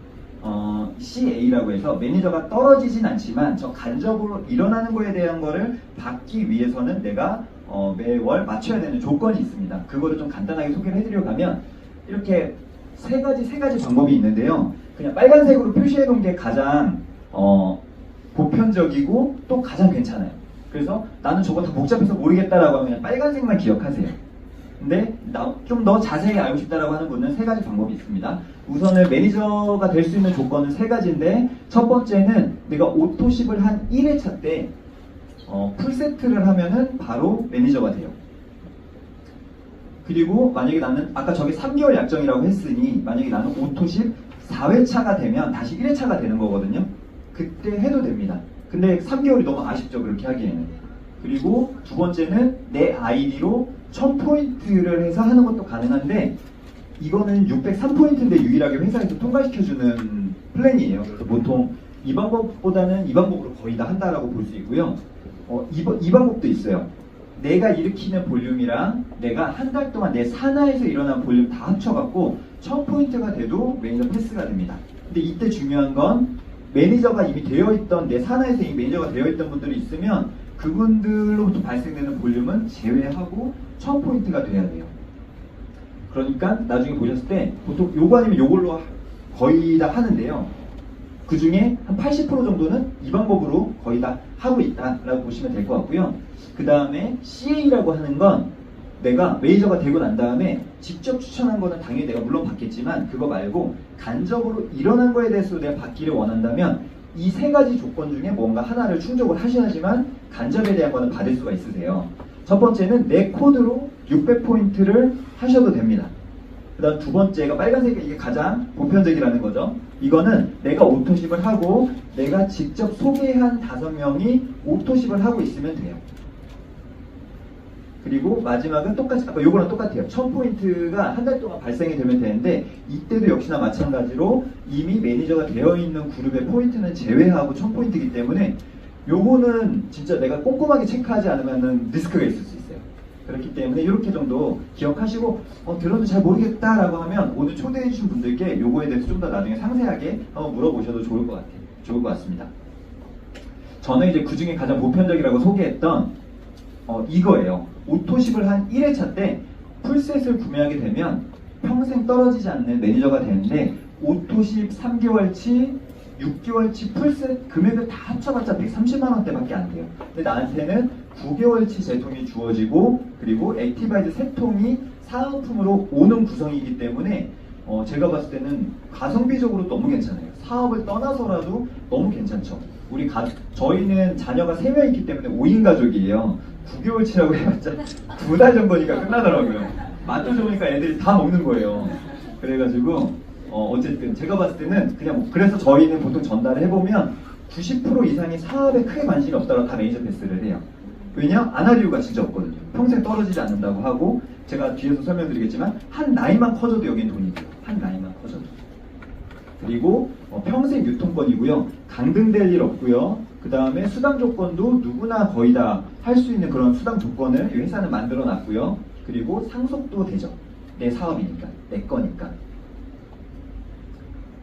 Speaker 1: CA라고 해서 매니저가 떨어지진 않지만 저 간접으로 일어나는 거에 대한 거를 받기 위해서는 내가 매월 맞춰야 되는 조건이 있습니다. 그거를 좀 간단하게 소개를 해드리려고 하면 이렇게 세 가지 방법이 있는데요. 그냥 빨간색으로 표시해 놓은 게 가장 보편적이고 또 가장 괜찮아요. 그래서 나는 저거 다 복잡해서 모르겠다라고 하면 그냥 빨간색만 기억하세요. 근데 좀 더 자세히 알고 싶다라고 하는 분은 세 가지 방법이 있습니다. 우선은 매니저가 될 수 있는 조건은 세 가지인데 첫 번째는 내가 오토십을 한 1회차 때 풀세트를 하면은 바로 매니저가 돼요. 그리고 만약에 나는 아까 저게 3개월 약정이라고 했으니 만약에 나는 오토십 4회차가 되면 다시 1회차가 되는 거거든요. 그때 해도 됩니다. 근데 3개월이 너무 아쉽죠. 그렇게 하기에는. 그리고 두 번째는 내 아이디로 1000포인트를 해서 하는 것도 가능한데 이거는 603포인트인데 유일하게 회사에서 통과시켜주는 플랜이에요. 그래서 보통 이 방법보다는 이 방법으로 거의 다 한다라고 볼 수 있고요. 이 방법도 있어요. 내가 일으키는 볼륨이랑 내가 한 달 동안 내 산하에서 일어난 볼륨 다 합쳐갖고 1000포인트가 돼도 매니저 패스가 됩니다. 근데 이때 중요한 건 매니저가 이미 되어있던 내 산하에서 이미 매니저가 되어있던 분들이 있으면 그분들로부터 발생되는 볼륨은 제외하고 1000포인트가 돼야 돼요. 그러니까 나중에 보셨을 때 보통 요거 아니면 요걸로 거의 다 하는데요. 그 중에 한 80% 정도는 이 방법으로 거의 다 하고 있다라고 보시면 될 것 같고요. 그 다음에 CA라고 하는 건 내가 매니저가 되고 난 다음에 직접 추천한 거는 당연히 내가 물론 받겠지만 그거 말고 간접으로 일어난 거에 대해서 내가 받기를 원한다면 이 세 가지 조건 중에 뭔가 하나를 충족을 하셔야지만 간접에 대한 거는 받을 수가 있으세요. 첫 번째는 내 코드로 600포인트를 하셔도 됩니다. 그 다음 두 번째가 빨간색이 이게 가장 보편적이라는 거죠. 이거는 내가 오토십을 하고 내가 직접 소개한 5명이 오토십을 하고 있으면 돼요. 그리고 마지막은 똑같이 아까 요거랑 똑같아요. 1000포인트가 한 달 동안 발생이 되면 되는데 이때도 역시나 마찬가지로 이미 매니저가 되어 있는 그룹의 포인트는 제외하고 1000포인트이기 때문에 요거는 진짜 내가 꼼꼼하게 체크하지 않으면 리스크가 있을 수 있어요. 그렇기 때문에 이렇게 정도 기억하시고 들어도 잘 모르겠다라고 하면 오늘 초대해 주신 분들께 요거에 대해서 좀 더 나중에 상세하게 한번 물어보셔도 좋을 것 같아요. 좋을 것 같습니다. 저는 이제 그 중에 가장 보편적이라고 소개했던 이거예요. 오토십을 한 1회차 때 풀셋을 구매하게 되면 평생 떨어지지 않는 매니저가 되는데 오토십 3개월치, 6개월치 풀셋 금액을 다 합쳐봤자 130만원대밖에 안 돼요. 근데 나한테는 9개월치 제통이 주어지고 그리고 액티바이즈 3통이 사은품으로 오는 구성이기 때문에 제가 봤을 때는 가성비적으로 너무 괜찮아요. 사업을 떠나서라도 너무 괜찮죠. 저희는 자녀가 3명 있기 때문에 5인 가족이에요. 9개월치라고 해봤자 2달 정도니까 끝나더라고요. 맛도 좋으니까 애들이 다 먹는 거예요. 그래가지고 어쨌든 제가 봤을 때는 그냥 그래서 저희는 보통 전달을 해보면 90% 이상이 사업에 크게 관심이 없다고 다 매니저 패스를 해요. 왜냐? 안 할 이유가 진짜 없거든요. 평생 떨어지지 않는다고 하고 제가 뒤에서 설명드리겠지만 한 나이만 커져도 여긴 돈이 돼요. 한 나이만 커져도. 그리고 평생 유통권이고요. 강등될 일 없고요. 그 다음에 수당 조건도 누구나 거의 다 할 수 있는 그런 수당 조건을 이 회사는 만들어 놨고요. 그리고 상속도 되죠. 내 사업이니까, 내 거니까.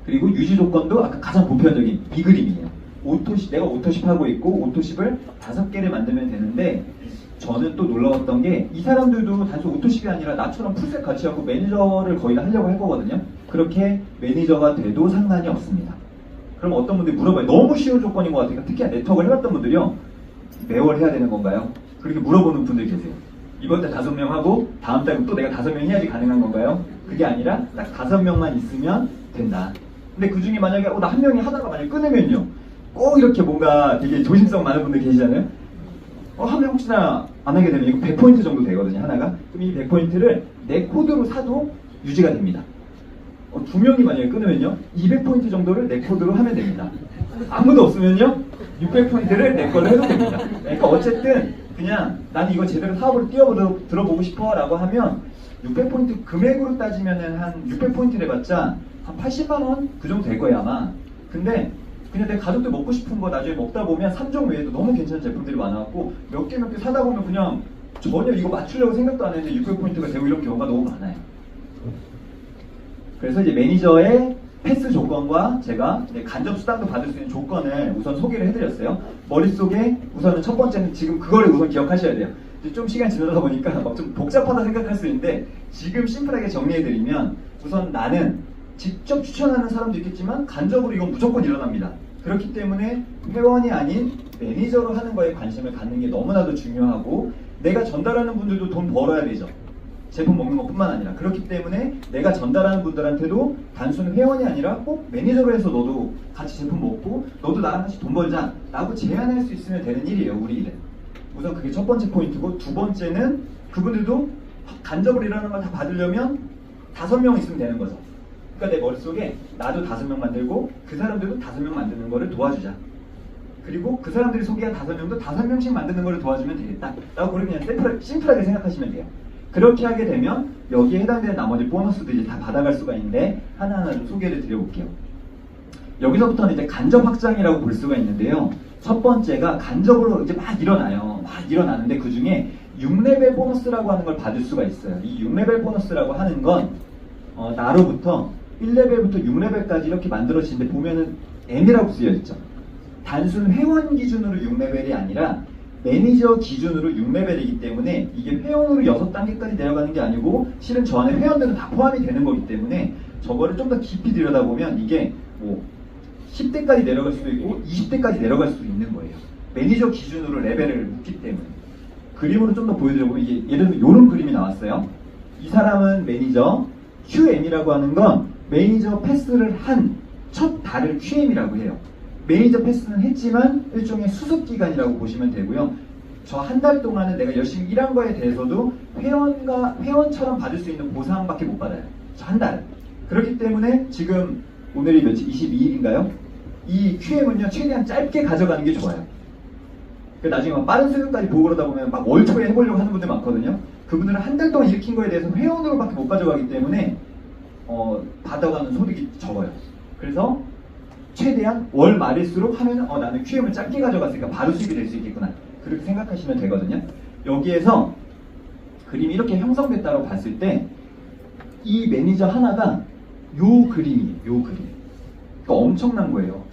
Speaker 1: 그리고 유지 조건도 아까 가장 보편적인 이 그림이에요. 내가 오토십 하고 있고 오토십을 5개를 만들면 되는데 저는 또 놀라웠던 게 이 사람들도 단순 오토십이 아니라 나처럼 풀셋 같이 하고 매니저를 거의 다 하려고 할 거거든요. 그렇게 매니저가 돼도 상관이 없습니다. 그럼 어떤 분들이 물어봐요. 너무 쉬운 조건인 것 같으니까 특히 네트워크를 해봤던 분들이요. 매월 해야 되는 건가요? 그렇게 물어보는 분들이 계세요. 이번 달 5명 하고 다음 달은 또 내가 5명 해야지 가능한 건가요? 그게 아니라 딱 5명만 있으면 된다. 근데 그 중에 만약에 나 한 명이 하다가 만약에 끊으면요, 꼭 이렇게 뭔가 되게 조심성 많은 분들 계시잖아요. 한 명 혹시나 안 하게 되면 이거 100포인트 정도 되거든요, 하나가. 그럼 이 100포인트를 내 코드로 사도 유지가 됩니다. 2명이 만약에 끊으면요, 200포인트 정도를 내 코드로 하면 됩니다. 아무도 없으면요, 600포인트를 내 걸로 해도 됩니다. 그러니까 어쨌든 그냥 난 이거 제대로 사업으로 들어보고 싶어 라고 하면 600포인트 금액으로 따지면은 한 600포인트 내봤자 한 80만원 그 정도 될 거예요 아마. 근데 그냥 내 가족들 먹고 싶은 거 나중에 먹다 보면 3종 외에도 너무 괜찮은 제품들이 많아갖고 몇 개 사다 보면 그냥 전혀 이거 맞추려고 생각도 안 했는데 600포인트가 되고 이런 경우가 너무 많아요. 그래서 이제 매니저의 패스 조건과 제가 간접 수당도 받을 수 있는 조건을 우선 소개를 해드렸어요. 머릿속에 우선은 첫 번째는 지금 그거를 우선 기억하셔야 돼요. 이제 좀 시간 지나다 보니까 막 좀 복잡하다 생각할 수 있는데 지금 심플하게 정리해드리면 우선 나는 직접 추천하는 사람도 있겠지만 간접으로 이건 무조건 일어납니다. 그렇기 때문에 회원이 아닌 매니저로 하는 거에 관심을 갖는 게 너무나도 중요하고 내가 전달하는 분들도 돈 벌어야 되죠. 제품 먹는 것뿐만 아니라. 그렇기 때문에 내가 전달하는 분들한테도 단순 회원이 아니라 꼭 매니저로 해서 너도 같이 제품 먹고 너도 나랑 같이 돈 벌자 라고 제안할 수 있으면 되는 일이에요, 우리 일은. 우선 그게 첫 번째 포인트고, 두 번째는 그분들도 간접으로 일하는 걸 다 받으려면 5명 있으면 되는 거죠. 그러니까 내 머릿속에 나도 5명 만들고 그 사람들도 5명 만드는 거를 도와주자. 그리고 그 사람들이 소개한 5명도 5명씩 만드는 거를 도와주면 되겠다 라고 그렇게 그냥 심플하게 생각하시면 돼요. 그렇게 하게 되면 여기에 해당되는 나머지 보너스도 이제 다 받아갈 수가 있는데 하나하나 좀 소개를 드려볼게요. 여기서부터는 이제 간접 확장이라고 볼 수가 있는데요. 첫 번째가 간접으로 이제 막 일어나요. 막 일어나는데 그 중에 6레벨 보너스라고 하는 걸 받을 수가 있어요. 이 6레벨 보너스라고 하는 건 나로부터 1레벨부터 6레벨까지 이렇게 만들어지는데 보면은 M이라고 쓰여있죠. 단순 회원 기준으로 6레벨이 아니라 매니저 기준으로 6레벨이기 때문에 이게 회원으로 6단계까지 내려가는 게 아니고 실은 저 안에 회원들은 다 포함이 되는 거기 때문에 저거를 좀 더 깊이 들여다보면 이게 뭐 10대까지 내려갈 수도 있고 20대까지 내려갈 수도 있는 거예요. 매니저 기준으로 레벨을 묶기 때문에. 그림으로 좀 더 보여드려보면 이게 예를 들면 이런 그림이 나왔어요. 이 사람은 매니저, QM이라고 하는 건 매니저 패스를 한 첫 달을 QM이라고 해요. 매니저 패스는 했지만 일종의 수습기간이라고 보시면 되고요. 저 한 달 동안은 내가 열심히 일한 거에 대해서도 회원처럼 받을 수 있는 보상밖에 못 받아요. 저 한 달. 그렇기 때문에 지금 오늘이 며칠? 22일인가요? 이 QM은요 최대한 짧게 가져가는 게 좋아요. 나중에 막 빠른 수급까지 보고 그러다 보면 막 월 초에 해보려고 하는 분들 많거든요. 그분들은 한 달 동안 일으킨 거에 대해서 회원으로밖에 못 가져가기 때문에 받아가는 소득이 적어요. 그래서 최대한 월 말일수록 하면 나는 QM을 짧게 가져갔으니까 바로 수익이 될 수 있겠구나. 그렇게 생각하시면 되거든요. 여기에서 그림이 이렇게 형성됐다고 봤을 때 이 매니저 하나가 요 그림이에요. 요 그림. 그러니까 엄청난 거예요.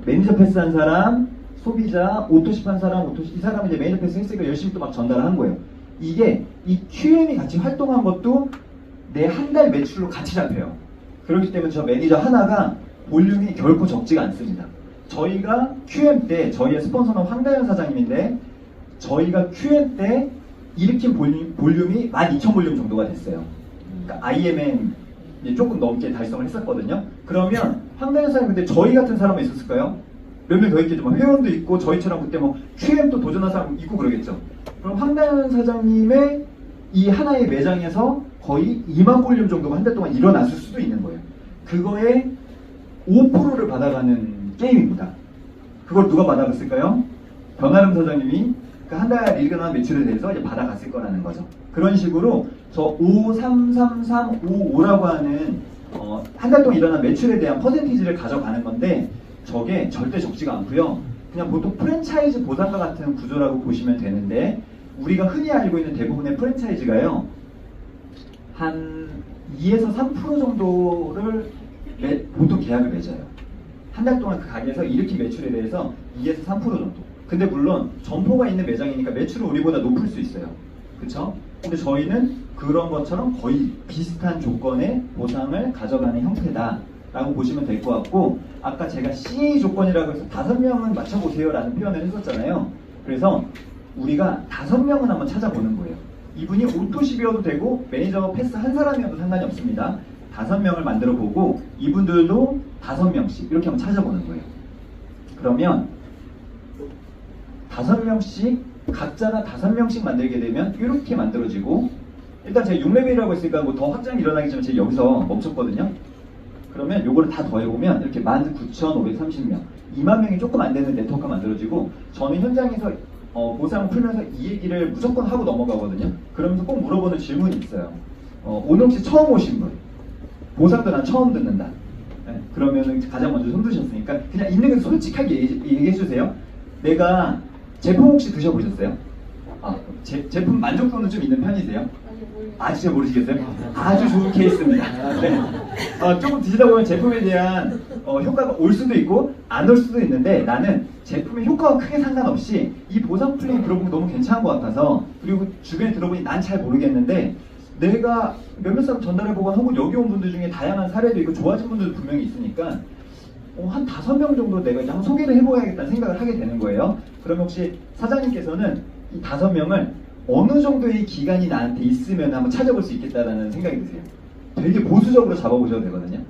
Speaker 1: 매니저 패스한 사람, 소비자, 오토십 한 사람, 이 사람은 이제 매니저 패스 했으니까 열심히 또 막 전달을 한 거예요. 이게 이 QM이 같이 활동한 것도 내 한 달 매출로 같이 잡혀요. 그렇기 때문에 저 매니저 하나가 볼륨이 결코 적지가 않습니다. 저희가 QM 때 저희의 스폰서는 황다현 사장님인데 저희가 QM 때 일으킨 볼륨이 12,000볼륨 정도가 됐어요. 그러니까 IMM 조금 넘게 달성을 했었거든요. 그러면 황다현 사장님 근데 저희 같은 사람은 있었을까요? 몇 명 더 있겠죠. 뭐 회원도 있고 저희처럼 그때 뭐 QM 또 도전한 사람 있고 그러겠죠. 그럼 황다현 사장님의 이 하나의 매장에서 거의 2만 볼륨 정도가 한 달 동안 일어났을 수도 있는 거예요. 그거에 5%를 받아가는 게임입니다. 그걸 누가 받아갔을까요? 변아름 사장님이 그 한 달 일어난 매출에 대해서 이제 받아갔을 거라는 거죠. 그런 식으로 저 53355라고 하는 한 달 동안 일어난 매출에 대한 퍼센티지를 가져가는 건데 저게 절대 적지가 않고요. 그냥 보통 프랜차이즈 보상과 같은 구조라고 보시면 되는데 우리가 흔히 알고 있는 대부분의 프랜차이즈가요. 한 2에서 3% 정도를 보통 계약을 맺어요. 한 달 동안 그 가게에서 일으킨 매출에 대해서 2에서 3% 정도. 근데 물론 점포가 있는 매장이니까 매출은 우리보다 높을 수 있어요. 그쵸? 근데 저희는 그런 것처럼 거의 비슷한 조건의 보상을 가져가는 형태다 라고 보시면 될 것 같고 아까 제가 CA 조건이라고 해서 5명은 맞춰보세요 라는 표현을 했었잖아요. 그래서 우리가 5명은 한번 찾아보는 거예요. 이분이 오토10이어도 되고 매니저 패스 한 사람이어도 상관이 없습니다. 5명을 만들어 보고 이분들도 5명씩 이렇게 한번 찾아보는 거예요. 그러면 5명씩 각자가 5명씩 만들게 되면 이렇게 만들어지고, 일단 제가 6레벨이라고 했으니까 뭐 더 확장이 일어나기 전에 제가 여기서 멈췄거든요. 그러면 요거를 다 더해보면 이렇게 19,530명, 2만 명이 조금 안 되는 네트워크가 만들어지고, 저는 현장에서 보상을 풀면서 이 얘기를 무조건 하고 넘어가거든요. 그러면서 꼭 물어보는 질문이 있어요. 오늘 혹시 처음 오신 분? 보상도 난 처음 듣는다. 네, 그러면은 가장 먼저 손 드셨으니까 그냥 있는 거 솔직하게 얘기해 주세요. 내가 제품 혹시 드셔보셨어요? 제품 만족도는 좀 있는 편이세요? 아직 잘 모르시겠어요? 아주 좋은 케이스입니다. 네. 조금 드시다 보면 제품에 대한 효과가 올 수도 있고 안 올 수도 있는데, 나는 제품의 효과와 크게 상관없이 이 보상 플레이 들어보면 너무 괜찮은 것 같아서, 그리고 주변에 들어보니 난 잘 모르겠는데 내가 몇몇 사람 전달해보고 혹은 여기 온 분들 중에 다양한 사례도 있고 좋아진 분들도 분명히 있으니까 한 5명 정도 내가 한번 소개를 해보아야겠다는 생각을 하게 되는 거예요. 그러면 혹시 사장님께서는 이 5명을 어느 정도의 기간이 나한테 있으면 한번 찾아볼 수 있겠다라는 생각이 드세요? 되게 보수적으로 잡아보셔도 되거든요.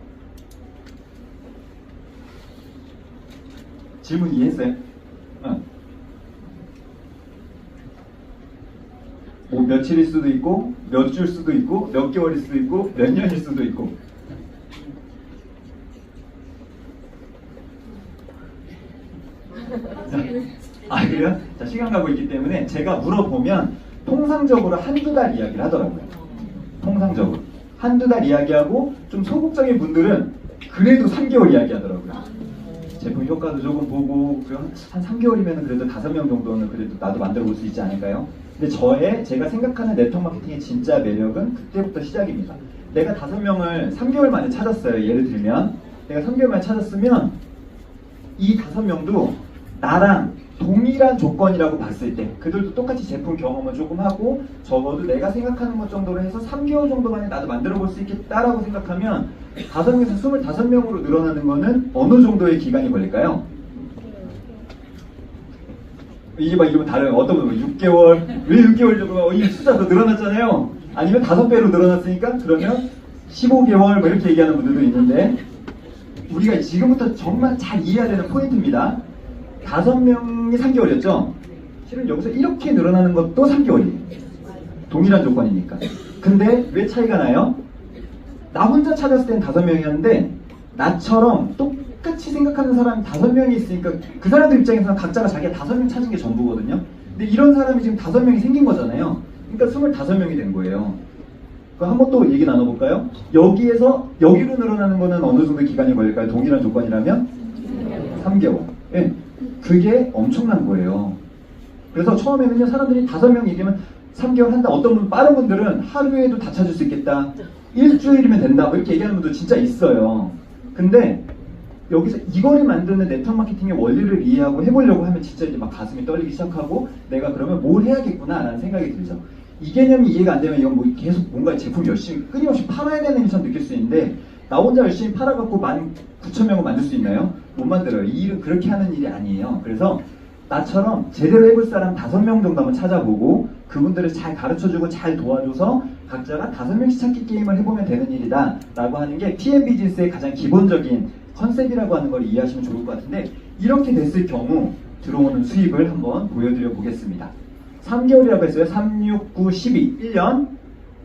Speaker 1: 질문 이해했어요? 뭐 며칠일 수도 있고 몇 주일 수도 있고 몇 개월일 수도 있고 몇 년일 수도 있고. 그래요? 자, 시간 가고 있기 때문에 제가 물어보면 통상적으로 한두 달 이야기를 하더라고요. 통상적으로 한두 달 이야기하고, 좀 소극적인 분들은 그래도 3개월 이야기하더라고요. 제품 효과도 조금 보고, 한 3개월이면 그래도 5명 정도는 그래도 나도 만들어 볼 수 있지 않을까요? 근데 제가 생각하는 네트워크 마케팅의 진짜 매력은 그때부터 시작입니다. 내가 5명을 3개월 만에 찾았어요. 예를 들면 내가 3개월 만에 찾았으면 이 5명도 나랑 동일한 조건이라고 봤을 때, 그들도 똑같이 제품 경험을 조금 하고 적어도 내가 생각하는 것 정도로 해서 3개월 정도 만에 나도 만들어 볼 수 있겠다라고 생각하면 5명에서 25명으로 늘어나는 거는 어느 정도의 기간이 걸릴까요? 이게 막 이러면 다른, 어떤 분은 6개월, 왜 6개월 정도, 이 숫자 더 늘어났잖아요. 아니면 5배로 늘어났으니까 그러면 15개월 뭐 이렇게 얘기하는 분들도 있는데, 우리가 지금부터 정말 잘 이해해야 되는 포인트입니다. 5명이 3개월이었죠? 실은 여기서 이렇게 늘어나는 것도 3개월이에요. 동일한 조건이니까. 근데 왜 차이가 나요? 나 혼자 찾았을 땐 5명이었는데 나처럼 똑같이 생각하는 사람이 5명이 있으니까 그 사람들 입장에서는 각자가 자기가 5명 찾은 게 전부거든요. 근데 이런 사람이 지금 5명이 생긴 거잖아요. 그러니까 25명이 된 거예요. 한번 또 얘기 나눠볼까요? 여기에서 여기로 늘어나는 거는 어느 정도 기간이 걸릴까요? 동일한 조건이라면? 3개월. 예. 그게 엄청난 거예요. 그래서 처음에는요, 사람들이 5명 얘기하면 3개월 한다. 어떤 분, 빠른 분들은 하루에도 다 찾을 수 있겠다. 일주일이면 된다. 뭐 이렇게 얘기하는 분도 진짜 있어요. 근데 여기서 이거를 만드는 네트워크 마케팅의 원리를 이해하고 해보려고 하면 진짜 이제 막 가슴이 떨리기 시작하고, 내가 그러면 뭘 해야겠구나 라는 생각이 들죠. 이 개념이 이해가 안 되면 이건 뭐 계속 뭔가 제품 열심히 끊임없이 팔아야 되는 일처럼 느낄 수 있는데, 나 혼자 열심히 팔아갖고 19,000명을 만들 수 있나요? 못 만들어요. 이 일은 그렇게 하는 일이 아니에요. 그래서 나처럼 제대로 해볼 사람 5명 정도 한번 찾아보고 그분들을 잘 가르쳐주고 잘 도와줘서 각자가 5명씩 찾기 게임을 해보면 되는 일이다 라고 하는 게 PM 비즈니스의 가장 기본적인 컨셉이라고 하는 걸 이해하시면 좋을 것 같은데, 이렇게 됐을 경우 들어오는 수입을 한번 보여드려 보겠습니다. 3개월이라고 했어요. 3, 6, 9, 12 1년,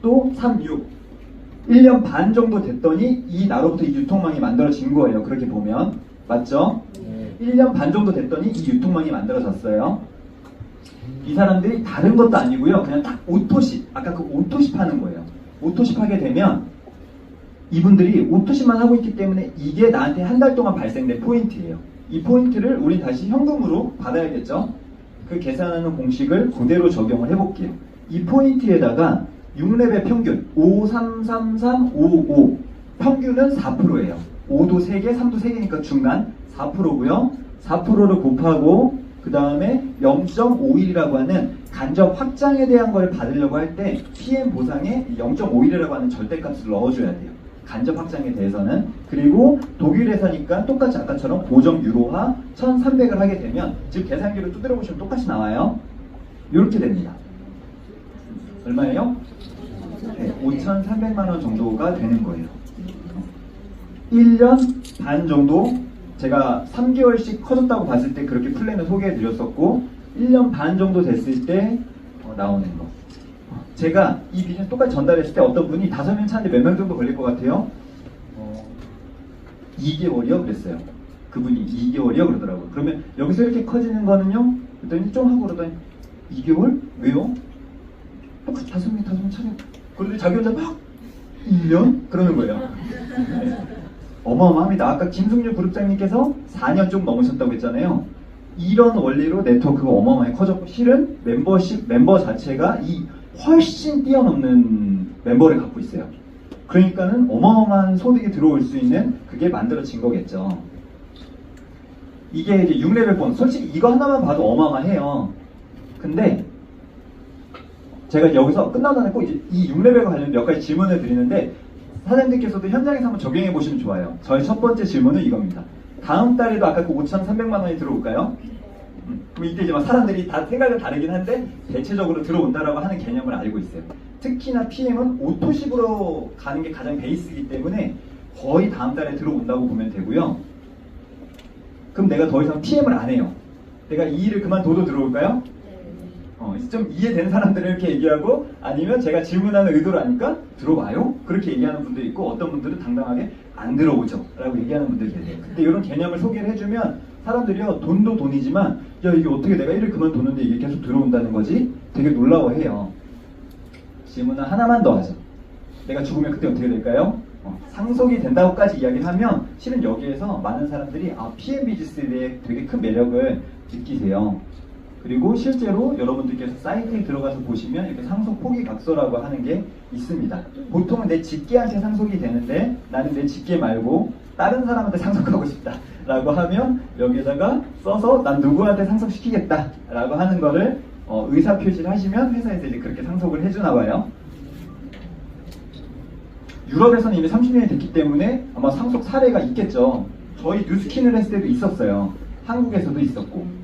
Speaker 1: 또 3, 6 1년 반 정도 됐더니 이 나로부터 이 유통망이 만들어진 거예요. 그렇게 보면 맞죠? 1년 반 정도 됐더니 이 유통망이 만들어졌어요. 이 사람들이 다른 것도 아니고요. 그냥 딱 오토십, 아까 그 오토십 하는 거예요. 오토십 하게 되면 이분들이 오토십만 하고 있기 때문에 이게 나한테 한 달 동안 발생된 포인트예요. 이 포인트를 우린 다시 현금으로 받아야겠죠? 그 계산하는 공식을 그대로 적용을 해볼게요. 이 포인트에다가 6레벨 평균 5, 3, 3, 3, 5, 5 평균은 4%예요. 5도 3개, 3도 3개니까 중간 4%고요. 4%를 곱하고 그 다음에 0.51이라고 하는 간접 확장에 대한 걸 받으려고 할 때 PM 보상에 0.51이라고 하는 절대값을 넣어줘야 돼요. 간접 확장에 대해서는. 그리고 독일 회사니까 똑같이 아까처럼 고정 유로화 1,300을 하게 되면 지금 계산기를 두드려 보시면 똑같이 나와요. 이렇게 됩니다. 얼마예요? 네, 5,300만 원 정도가 되는 거예요. 1년 반 정도 제가 3개월씩 커졌다고 봤을 때 그렇게 플랜을 소개해 드렸었고 1년 반 정도 됐을 때 나오는 거. 제가 이 비즈니스 똑같이 전달했을 때 어떤 분이 5명 차는데 몇 명 정도 걸릴 것 같아요? 2개월이요? 그랬어요. 그분이 2개월이요? 그러더라고요. 그러면 여기서 이렇게 커지는 거는요? 그랬더니 좀 하고 그러더니 2개월? 왜요? 5명 차려. 그런데 자기 혼자 막 1년? 그러는 거예요. 네. 어마어마합니다. 아까 김승률 그룹장님께서 4년 좀 넘으셨다고 했잖아요. 이런 원리로 네트워크가 어마어마하게 커졌고 실은 멤버 자체가 훨씬 뛰어넘는 멤버를 갖고 있어요. 그러니까는 어마어마한 소득이 들어올 수 있는 그게 만들어진 거겠죠. 이게 이제 6레벨 본 솔직히 이거 하나만 봐도 어마어마해요. 근데 제가 여기서 끝나고 나서 꼭 이제 이 6레벨과 관련 몇 가지 질문을 드리는데 사장님들께서도 현장에서 한번 적용해 보시면 좋아요. 저의 첫 번째 질문은 이겁니다. 다음 달에도 아까 그 5,300만 원이 들어올까요? 그럼 이때 이제 막 사람들이 다 생각은 다르긴 한데 대체적으로 들어온다라고 하는 개념을 알고 있어요. 특히나 PM은 오토식으로 가는 게 가장 베이스이기 때문에 거의 다음 달에 들어온다고 보면 되고요. 그럼 내가 더 이상 PM을 안 해요. 내가 이 일을 그만둬도 들어올까요? 좀 이해되는 사람들은 이렇게 얘기하고 아니면 제가 질문하는 의도를 아니까 들어와요? 그렇게 얘기하는 분도 있고 어떤 분들은 당당하게 안 들어오죠 라고 얘기하는 분들이 계세요. 근데 이런 개념을 소개를 해주면 사람들이요 돈도 돈이지만 야 이게 어떻게 내가 일을 그만두는데 이게 계속 들어온다는 거지? 되게 놀라워해요. 질문을 하나만 더 하죠. 내가 죽으면 그때 어떻게 될까요? 상속이 된다고까지 이야기를 하면 실은 여기에서 많은 사람들이 PM 비즈니스에 대해 되게 큰 매력을 느끼세요. 그리고 실제로 여러분들께서 사이트에 들어가서 보시면 이렇게 상속 포기각서라고 하는 게 있습니다. 보통은 내 직계한테 상속이 되는데 나는 내 직계 말고 다른 사람한테 상속하고 싶다 라고 하면 여기에다가 써서 난 누구한테 상속시키겠다 라고 하는 거를 의사표시를 하시면 회사에서 이제 그렇게 상속을 해주나 봐요. 유럽에서는 이미 30년이 됐기 때문에 아마 상속 사례가 있겠죠. 저희 뉴스킨을 했을 때도 있었어요. 한국에서도 있었고.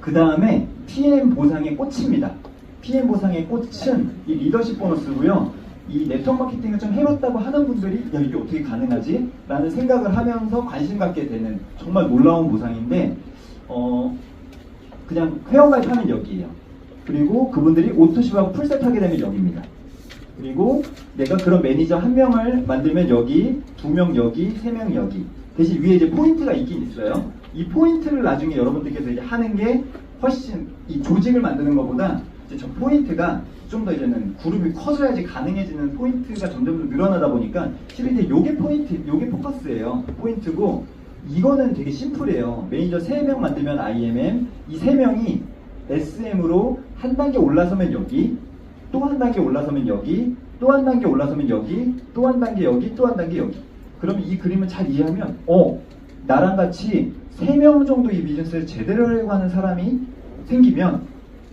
Speaker 1: 그 다음에 PM 보상의 꽃입니다. PM 보상의 꽃은 이 리더십 보너스고요. 이 네트워크 마케팅을 좀 해봤다고 하는 분들이 야 이게 어떻게 가능하지? 라는 생각을 하면서 관심 갖게 되는 정말 놀라운 보상인데 그냥 회원가입하면 여기에요. 그리고 그분들이 오토십하고 풀셋 하게 되면 여기입니다. 그리고 내가 그런 매니저 1명을 만들면 여기, 2명 여기, 3명 여기. 대신 위에 이제 포인트가 있긴 있어요. 이 포인트를 나중에 여러분들께서 이제 하는 게 훨씬 이 조직을 만드는 것보다 이제 저 포인트가 좀 더 이제는 그룹이 커져야지 가능해지는 포인트가 점점 늘어나다 보니까 실은 이제 요게 포인트, 요게 포커스예요. 포인트고 이거는 되게 심플해요. 매니저 3명 만들면 IMM, 이 3명이 SM으로 한 단계 올라서면 여기, 또 한 단계 올라서면 여기, 또 한 단계 올라서면 여기, 또 한 단계 여기, 또 한 단계 여기. 그러면 이 그림을 잘 이해하면 나랑 같이 3명 정도 이 비즈니스를 제대로 하려고 하는 사람이 생기면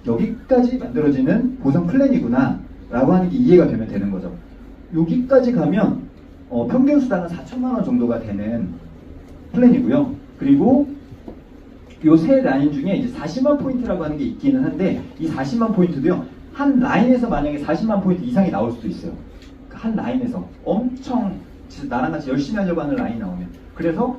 Speaker 1: 여기까지 만들어지는 보상 플랜이구나 라고 하는 게 이해가 되면 되는 거죠. 여기까지 가면 평균 수당은 4천만 원 정도가 되는 플랜이고요. 그리고 요 세 라인 중에 이제 40만 포인트라고 하는 게 있기는 한데 이 40만 포인트도요. 한 라인에서 만약에 40만 포인트 이상이 나올 수도 있어요. 한 라인에서 엄청 진짜 나랑 같이 열심히 하려고 하는 라인이 나오면 그래서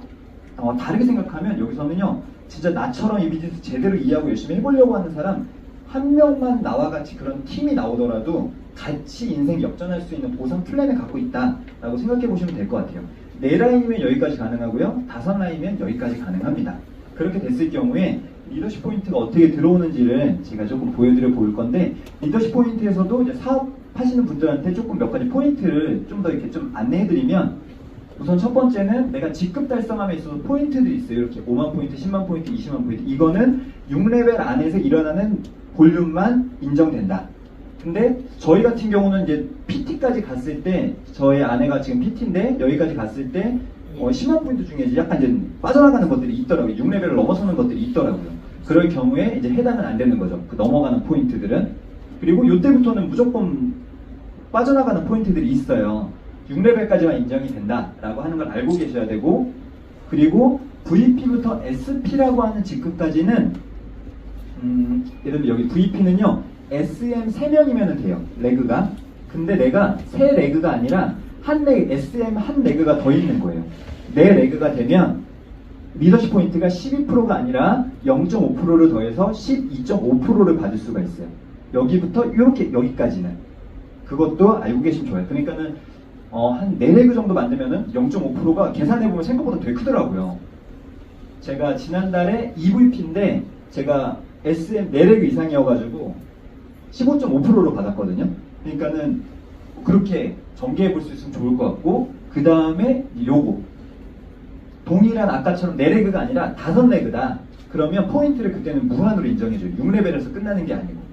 Speaker 1: 다르게 생각하면 여기서는요 진짜 나처럼 이 비즈니스 제대로 이해하고 열심히 해보려고 하는 사람 한 명만 나와 같이 그런 팀이 나오더라도 같이 인생 역전할 수 있는 보상 플랜을 갖고 있다라고 생각해 보시면 될 것 같아요. 4라인이면 여기까지 가능하고요. 5라인이면 여기까지 가능합니다. 그렇게 됐을 경우에 리더십 포인트가 어떻게 들어오는지를 제가 조금 보여드려 볼 건데 리더십 포인트에서도 이제 사업하시는 분들한테 조금 몇 가지 포인트를 좀 더 이렇게 좀 안내해드리면 우선 첫 번째는 내가 직급 달성함에 있어서 포인트들이 있어요. 이렇게 5만 포인트, 10만 포인트, 20만 포인트. 이거는 6레벨 안에서 일어나는 볼륨만 인정된다. 근데 저희 같은 경우는 이제 PT까지 갔을 때 저희 아내가 지금 PT인데 여기까지 갔을 때 10만 포인트 중에 이제 약간 이제 빠져나가는 것들이 있더라고요. 6레벨을 넘어서는 것들이 있더라고요. 그럴 경우에 이제 해당은 안 되는 거죠. 그 넘어가는 포인트들은. 그리고 이때부터는 무조건 빠져나가는 포인트들이 있어요. 6레벨까지만 인정이 된다라고 하는 걸 알고 계셔야 되고 그리고 VP부터 SP라고 하는 직급까지는 예를 들면 여기 VP는요 SM 3명이면 돼요. 레그가. 근데 내가 3레그가 아니라 SM 한 레그가 더 있는 거예요. 4레그가 되면 리더십 포인트가 12%가 아니라 0.5%를 더해서 12.5%를 받을 수가 있어요. 여기부터 이렇게 여기까지는. 그것도 알고 계시면 좋아요. 그러니까는 한 4레그 정도 만들면은 0.5%가 계산해보면 생각보다 되게 크더라고요. 제가 지난달에 EVP인데 제가 SM 4레그 이상이어가지고 15.5%로 받았거든요. 그러니까는 그렇게 전개해볼 수 있으면 좋을 것 같고, 그 다음에 요거 동일한 아까처럼 4레그가 아니라 5레그다. 그러면 포인트를 그때는 무한으로 인정해줘요. 6레벨에서 끝나는 게 아니고.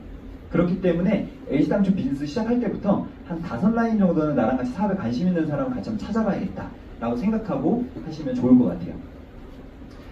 Speaker 1: 그렇기 때문에 A쌍추 비즈니스 시작할 때부터 한 5라인 정도는 나랑 같이 사업에 관심 있는 사람을 같이 한번 찾아봐야겠다 라고 생각하고 하시면 좋을 것 같아요.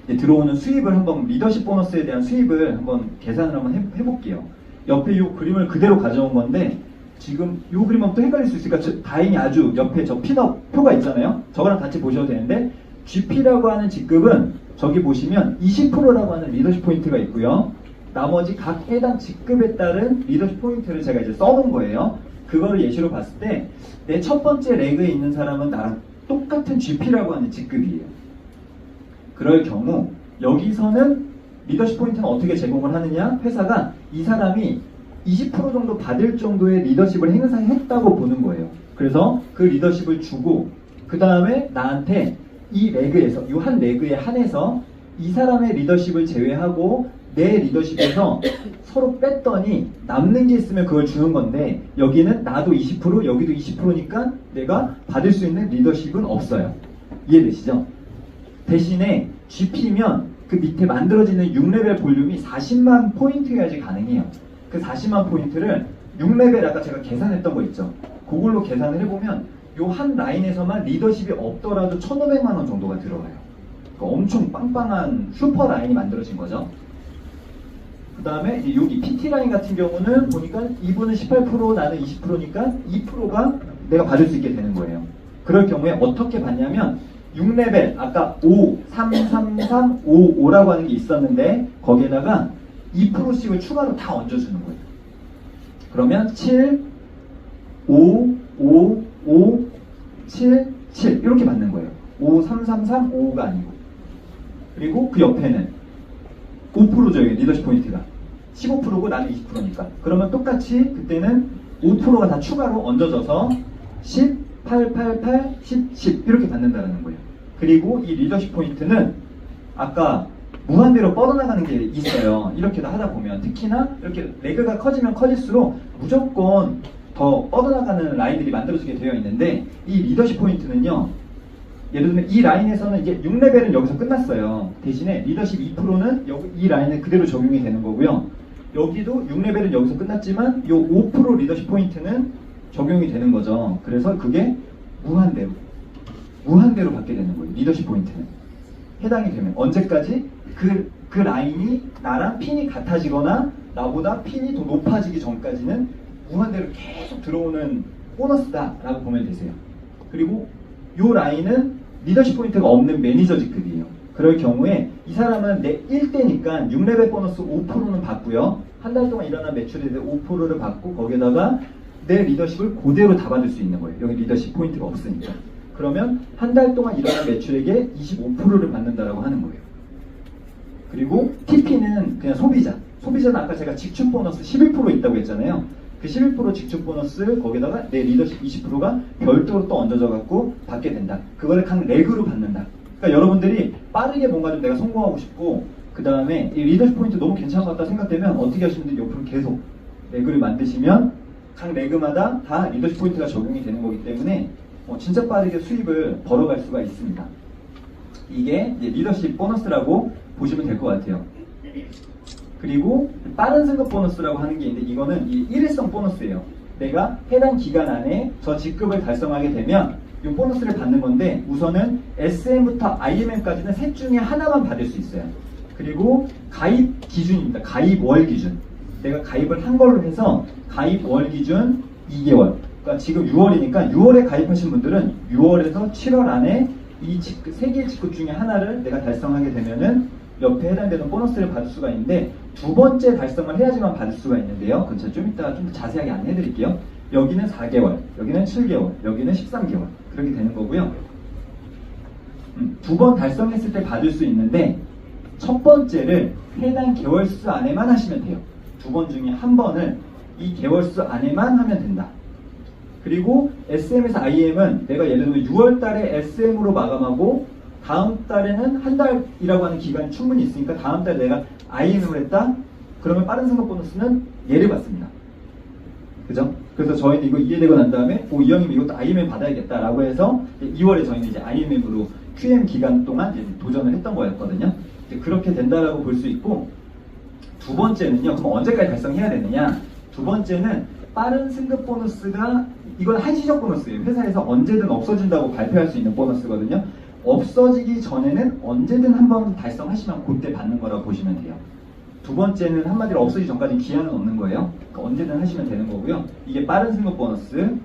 Speaker 1: 이제 들어오는 수입을 한번, 리더십 보너스에 대한 수입을 한번 계산을 한번 해볼게요. 옆에 이 그림을 그대로 가져온 건데, 지금 이 그림은 또 헷갈릴 수 있으니까 다행히 아주 옆에 저 핀업 표가 있잖아요. 저거랑 같이 보셔도 되는데, GP라고 하는 직급은 저기 보시면 20%라고 하는 리더십 포인트가 있고요. 나머지 각 해당 직급에 따른 리더십 포인트를 제가 이제 써놓은 거예요. 그거를 예시로 봤을 때 내 첫 번째 레그에 있는 사람은 나랑 똑같은 GP라고 하는 직급이에요. 그럴 경우 여기서는 리더십 포인트는 어떻게 제공을 하느냐? 회사가 이 사람이 20% 정도 받을 정도의 리더십을 행사했다고 보는 거예요. 그래서 그 리더십을 주고 그 다음에 나한테 이 레그에서, 이 한 레그에 한해서 이 사람의 리더십을 제외하고 내 리더십에서 서로 뺐더니 남는 게 있으면 그걸 주는 건데, 여기는 나도 20%, 여기도 20%니까 내가 받을 수 있는 리더십은 없어요. 이해되시죠? 대신에 GP면 그 밑에 만들어지는 6레벨 볼륨이 40만 포인트여야지 가능해요. 그 40만 포인트를 6레벨 아까 제가 계산했던 거 있죠? 그걸로 계산을 해보면 요 한 라인에서만 리더십이 없더라도 1,500만 원 정도가 들어가요. 그러니까 엄청 빵빵한 슈퍼 라인이 만들어진 거죠. 그 다음에 여기 PT 라인 같은 경우는 보니까 이분은 18% 나는 20%니까 2%가 내가 받을 수 있게 되는 거예요. 그럴 경우에 어떻게 받냐면 6레벨 아까 5, 3, 3, 3, 5, 5라고 하는 게 있었는데 거기에다가 2%씩을 추가로 다 얹어주는 거예요. 그러면 7, 5, 5, 5, 7, 7 이렇게 받는 거예요. 5, 3, 3, 3, 5가 아니고. 그리고 그 옆에는 5%죠. 리더십 포인트가 15%고 나는 20%니까. 그러면 똑같이 그때는 5%가 다 추가로 얹어져서 10, 8, 8, 8, 10, 10 이렇게 받는다는 거예요. 그리고 이 리더십 포인트는 아까 무한대로 뻗어나가는 게 있어요. 이렇게 하다 보면 특히나 이렇게 레그가 커지면 커질수록 무조건 더 뻗어나가는 라인들이 만들어지게 되어 있는데, 이 리더십 포인트는요, 예를 들면 이 라인에서는 이제 6레벨은 여기서 끝났어요. 대신에 리더십 2%는 이 라인에 그대로 적용이 되는 거고요. 여기도 6레벨은 여기서 끝났지만 이 5% 리더십 포인트는 적용이 되는 거죠. 그래서 그게 무한대로 받게 되는 거예요. 리더십 포인트는 해당이 되면 언제까지? 그 라인이 나랑 핀이 같아지거나 나보다 핀이 더 높아지기 전까지는 무한대로 계속 들어오는 보너스다라고 보면 되세요. 그리고 이 라인은 리더십 포인트가 없는 매니저 직급이에요. 그럴 경우에 이 사람은 내 1대니까 6레벨 보너스 5%는 받고요. 한 달 동안 일어난 매출에 대해 5%를 받고 거기에다가 내 리더십을 그대로 다 받을 수 있는 거예요. 여기 리더십 포인트가 없으니까. 그러면 한 달 동안 일어난 매출액의 25%를 받는다라고 하는 거예요. 그리고 TP는 그냥 소비자. 소비자는 아까 제가 직축 보너스 11% 있다고 했잖아요. 그 11% 직축 보너스 거기다가 내 리더십 20%가 별도로 또 얹어져 갖고 받게 된다. 그걸 각 레그로 받는다. 그러니까 여러분들이 빠르게 뭔가 좀 내가 성공하고 싶고 그 다음에 이 리더십 포인트 너무 괜찮은 것 같다 생각되면 어떻게 하시면 옆으로 계속 레그를 만드시면 각 레그마다 다 리더십 포인트가 적용이 되는 거기 때문에 진짜 빠르게 수입을 벌어갈 수가 있습니다. 이게 이제 리더십 보너스라고 보시면 될 것 같아요. 그리고 빠른 승급 보너스라고 하는 게 있는데 이거는 이 일회성 보너스예요. 내가 해당 기간 안에 저 직급을 달성하게 되면 이 보너스를 받는 건데, 우선은 SM부터 IMM까지는 셋 중에 하나만 받을 수 있어요. 그리고 가입 기준입니다. 가입 월 기준. 내가 가입을 한 걸로 해서 가입 월 기준 2개월. 그러니까 지금 6월이니까 6월에 가입하신 분들은 6월에서 7월 안에 이 직급, 3개의 직급 중에 하나를 내가 달성하게 되면은 옆에 해당되는 보너스를 받을 수가 있는데, 두 번째 달성을 해야지만 받을 수가 있는데요. 그건 제가 좀 이따가 좀 더 자세하게 안내해 드릴게요. 여기는 4개월, 여기는 7개월, 여기는 13개월 그렇게 되는 거고요. 두 번 달성했을 때 받을 수 있는데 첫 번째를 해당 개월수 안에만 하시면 돼요. 두 번 중에 한 번을 이 개월수 안에만 하면 된다. 그리고 SM에서 IM은 내가 예를 들면 6월 달에 SM으로 마감하고 다음 달에는 한 달이라고 하는 기간이 충분히 있으니까 다음 달에 내가 IM으로 했다? 그러면 빠른 승급 보너스는 얘를 받습니다. 그죠? 그래서 저희는 이거 이해되고 난 다음에 이 형님 이것도 IMM 받아야겠다라고 해서 2월에 저희는 이제 IMM으로 QM 기간 동안 이제 도전을 했던 거였거든요. 이제 그렇게 된다라고 볼 수 있고 두 번째는요. 그럼 언제까지 달성해야 되느냐? 두 번째는 빠른 승급 보너스가 이건 한시적 보너스예요. 회사에서 언제든 없어진다고 발표할 수 있는 보너스거든요. 없어지기 전에는 언제든 한번 달성하시면 그때 받는 거라고 보시면 돼요. 두 번째는 한마디로 없어지기 전까지 기한은 없는 거예요. 그러니까 언제든 하시면 되는 거고요. 이게 빠른 승급 보너스.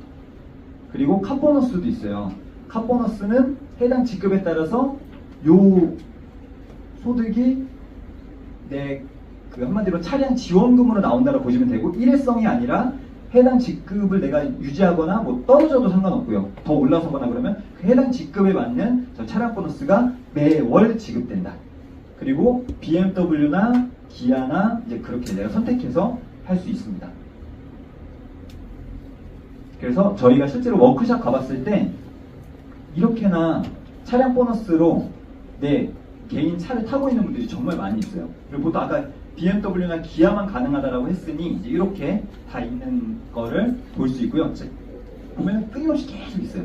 Speaker 1: 그리고 카 보너스도 있어요. 카 보너스는 해당 직급에 따라서 요 소득이 그 한마디로 차량 지원금으로 나온다고 보시면 되고 일회성이 아니라 해당 직급을 내가 유지하거나 뭐 떨어져도 상관없고요. 더 올라서거나 그러면 그 해당 직급에 맞는 저 차량 보너스가 매월 지급된다. 그리고 BMW나 기아나 이제 그렇게 내가 선택해서 할 수 있습니다. 그래서 저희가 실제로 워크샵 가봤을 때 이렇게나 차량 보너스로 내 개인 차를 타고 있는 분들이 정말 많이 있어요. 그리고 보통 아까 BMW나 기아만 가능하다라고 했으니 이제 이렇게 다 있는 거를 볼 수 있고요. 보면 끊임없이 계속 있어요.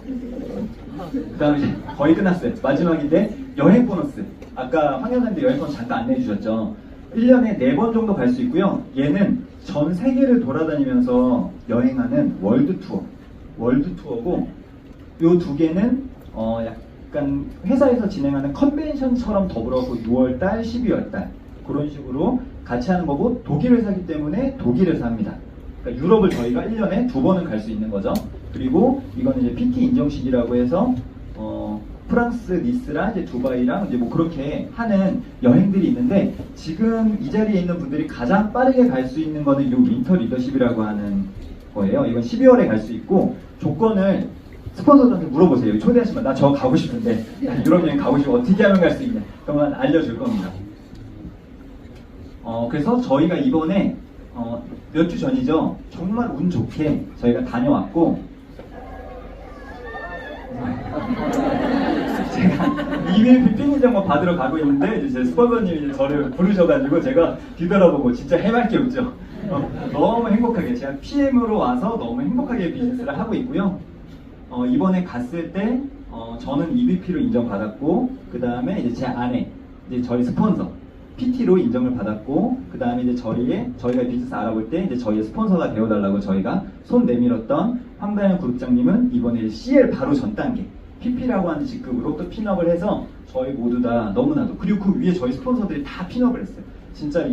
Speaker 1: 그 다음에 이제 거의 끝났어요. 마지막인데 여행 보너스. 아까 황현사님도 여행 보너스 잠깐 안내해 주셨죠. 1년에 4번 정도 갈 수 있고요. 얘는 전 세계를 돌아다니면서 여행하는 월드 투어고 요 두 개는 약간 회사에서 진행하는 컨벤션처럼 더불어서 6월달, 12월달 그런 식으로 같이 하는 거고 독일 회사이기 때문에 독일에서 합니다. 그러니까 유럽을 저희가 1년에 2번은 갈 수 있는 거죠. 그리고 이거는 이제 PT 인정식이라고 해서 프랑스 니스랑 이제 두바이랑 이제 뭐 그렇게 하는 여행들이 있는데 지금 이 자리에 있는 분들이 가장 빠르게 갈 수 있는 거는 이 윈터 리더십이라고 하는 거예요. 이건 12월에 갈 수 있고 조건을 스폰서들한테 물어보세요. 초대하시면 나 저거 가고 싶은데 유럽 여행 가고 싶으면 어떻게 하면 갈 수 있냐 그러면 알려줄 겁니다. 그래서 저희가 이번에 몇 주 전이죠. 정말 운 좋게 저희가 다녀왔고 제가 이메일 비피니 정보 받으러 가고 있는데 이제 제 스폰서님이 저를 부르셔가지고 제가 뒤돌아보고 진짜 해맑게 웃죠. 너무 행복하게 제가 PM으로 와서 너무 행복하게 비즈니스를 하고 있고요. 이번에 갔을 때 저는 EVP로 인정받았고 그 다음에 이제 제 아내 이제 저희 스폰서 PT로 인정을 받았고 그 다음에 이제 저희가 비즈니스 알아볼 때 이제 저희의 스폰서가 되어달라고 저희가 손 내밀었던 황다현 그룹장님은 이번에 CL 바로 전 단계 PP라고 하는 직급으로 또 핀업을 해서 저희 모두 다 너무나도 그리고 그 위에 저희 스폰서들이 다 핀업을 했어요. 진짜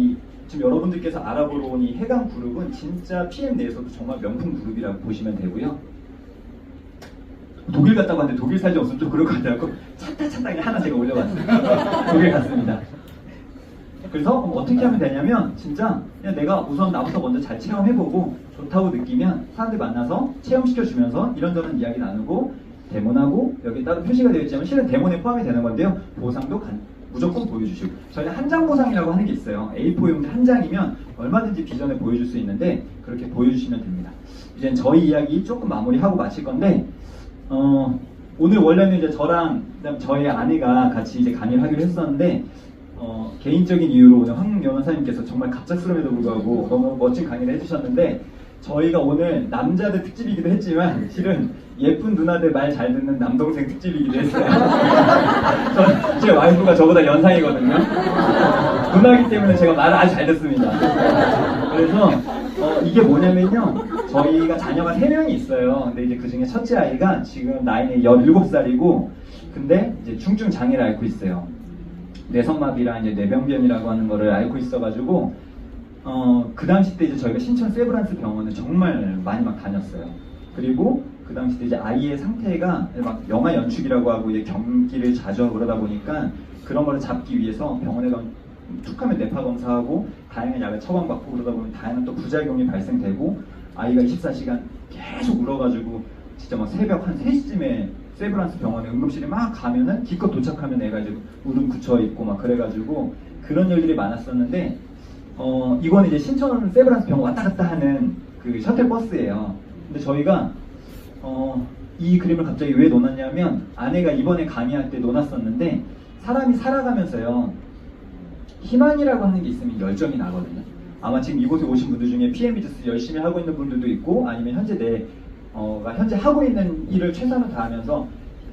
Speaker 1: 지금 여러분들께서 알아보러 온 이 해강 그룹은 진짜 PM 내에서도 정말 명품 그룹이라고 보시면 되고요. 독일 갔다고 하는데 독일 사진 없으면 좀 그럴 것 같아서 차타차타 하나 제가 올려봤어요. 독일 갔습니다. 그래서 어떻게 하면 되냐면 진짜 그냥 내가 우선 나부터 먼저 잘 체험해보고 좋다고 느끼면 사람들 만나서 체험시켜주면서 이런저런 이야기 나누고 데모하고 여기 따로 표시가 되어 있지만 실은 데모에 포함이 되는 건데요. 보상도 무조건 보여주시고 저희는 한 장 보상이라고 하는 게 있어요. A4 용지 한 장이면 얼마든지 비전을 보여줄 수 있는데 그렇게 보여주시면 됩니다. 이제 저희 이야기 조금 마무리하고 마칠 건데 오늘 원래는 이제 저랑 그다음 저희 아내가 같이 이제 강의를 하기로 했었는데 개인적인 이유로 오늘 황 변호사님께서 정말 갑작스럼에도 불구하고 너무 멋진 강의를 해주셨는데 저희가 오늘 남자들 특집이기도 했지만 실은 예쁜 누나들 말 잘 듣는 남동생 특집이기도 했어요. 제 와이프가 저보다 연상이거든요. 누나기 때문에 제가 말을 아주 잘 듣습니다. 그래서 이게 뭐냐면요. 저희가 자녀가 3명이 있어요. 근데 이제 그 중에 첫째 아이가 지금 나이는 17살이고 근데 이제 중증 장애를 앓고 있어요. 뇌성마비랑 이제 뇌병변이라고 하는 거를 앓고 있어가지고 그 당시 때 이제 저희가 신천 세브란스 병원을 정말 많이 막 다녔어요. 그리고 그 당시 때 이제 아이의 상태가 막 영아 연축이라고 하고 이제 경기를 자주 하고 그러다 보니까 그런 거를 잡기 위해서 병원에 가면 툭하면 뇌파 검사하고 다양한 약을 처방받고 그러다 보면 다양한 또 부작용이 발생되고 아이가 24시간 계속 울어가지고 진짜 막 새벽 한 3시쯤에 세브란스 병원에 응급실에 막 가면은 기껏 도착하면 애가 이제 울음 굳혀 있고 막 그래가지고 그런 일들이 많았었는데 이거는 이제 신천 세브란스 병원 왔다 갔다 하는 그 셔틀 버스예요. 근데 저희가 이 그림을 갑자기 왜 넣어놨냐면 아내가 이번에 강의할 때 넣어놨었는데 사람이 살아가면서요 희망이라고 하는 게 있으면 열정이 나거든요. 아마 지금 이곳에 오신 분들 중에 PM이즈스 열심히 하고 있는 분들도 있고 아니면 현재 하고 있는 일을 최선을 다하면서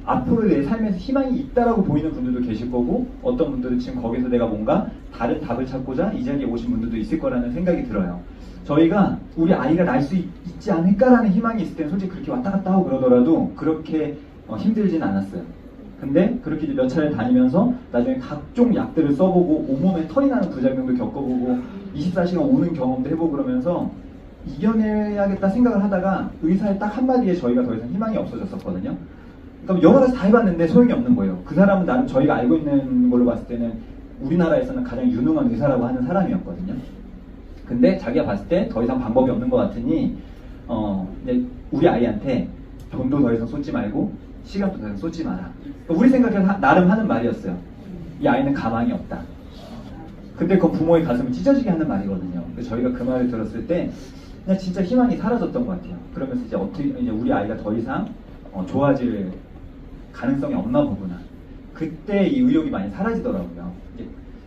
Speaker 1: 앞으로 내 삶에서 희망이 있다라고 보이는 분들도 계실 거고 어떤 분들은 지금 거기서 내가 뭔가 다른 답을 찾고자 이 자리에 오신 분들도 있을 거라는 생각이 들어요. 저희가 우리 아이가 날 수 있지 않을까라는 희망이 있을 때는 솔직히 그렇게 왔다 갔다 하고 그러더라도 그렇게 힘들진 않았어요. 근데 그렇게 이제 몇 차례 다니면서 나중에 각종 약들을 써보고 온몸에 털이 나는 부작용도 겪어보고 24시간 오는 경험도 해보고 그러면서 이겨내야겠다 생각을 하다가 의사의 딱 한마디에 저희가 더 이상 희망이 없어졌었거든요. 그러니까 여러 가지 다 해봤는데 소용이 없는 거예요. 그 사람은 나름 저희가 알고 있는 걸로 봤을 때는 우리나라에서는 가장 유능한 의사라고 하는 사람이었거든요. 근데 자기가 봤을 때 더 이상 방법이 없는 것 같으니 우리 아이한테 돈도 더 이상 쏟지 말고 시간도 더 이상 쏟지 마라. 우리 생각에서 나름 하는 말이었어요. 이 아이는 가망이 없다. 근데 그 부모의 가슴을 찢어지게 하는 말이거든요. 그래서 저희가 그 말을 들었을 때 그냥 진짜 희망이 사라졌던 것 같아요. 그러면서 이제 우리 아이가 더 이상 좋아질 가능성이 없나 보구나. 그때 이 의욕이 많이 사라지더라고요.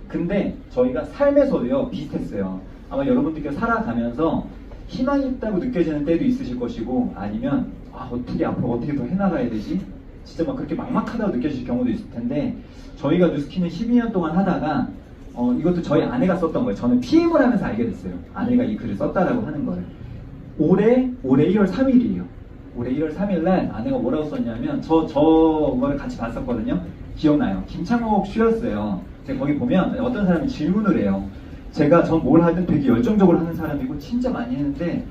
Speaker 1: 근데 저희가 삶에서도요 비슷했어요. 아마 여러분들께서 살아가면서 희망이 있다고 느껴지는 때도 있으실 것이고 아니면 어떻게 앞으로 어떻게 더 해나가야 되지? 진짜 막 그렇게 막막하다고 느껴질 경우도 있을 텐데 저희가 뉴스킨을 12년 동안 하다가 이것도 저희 아내가 썼던 거예요. 저는 PM을 하면서 알게 됐어요. 아내가 이 글을 썼다라고 하는 거를. 올해 1월 3일이에요. 올해 1월 3일 날 아내가 뭐라고 썼냐면 저거를 같이 봤었거든요. 기억나요. 김창옥 씨였어요. 제가 거기 보면 어떤 사람이 질문을 해요. 전 뭘 하든 되게 열정적으로 하는 사람이고 진짜 많이 했는데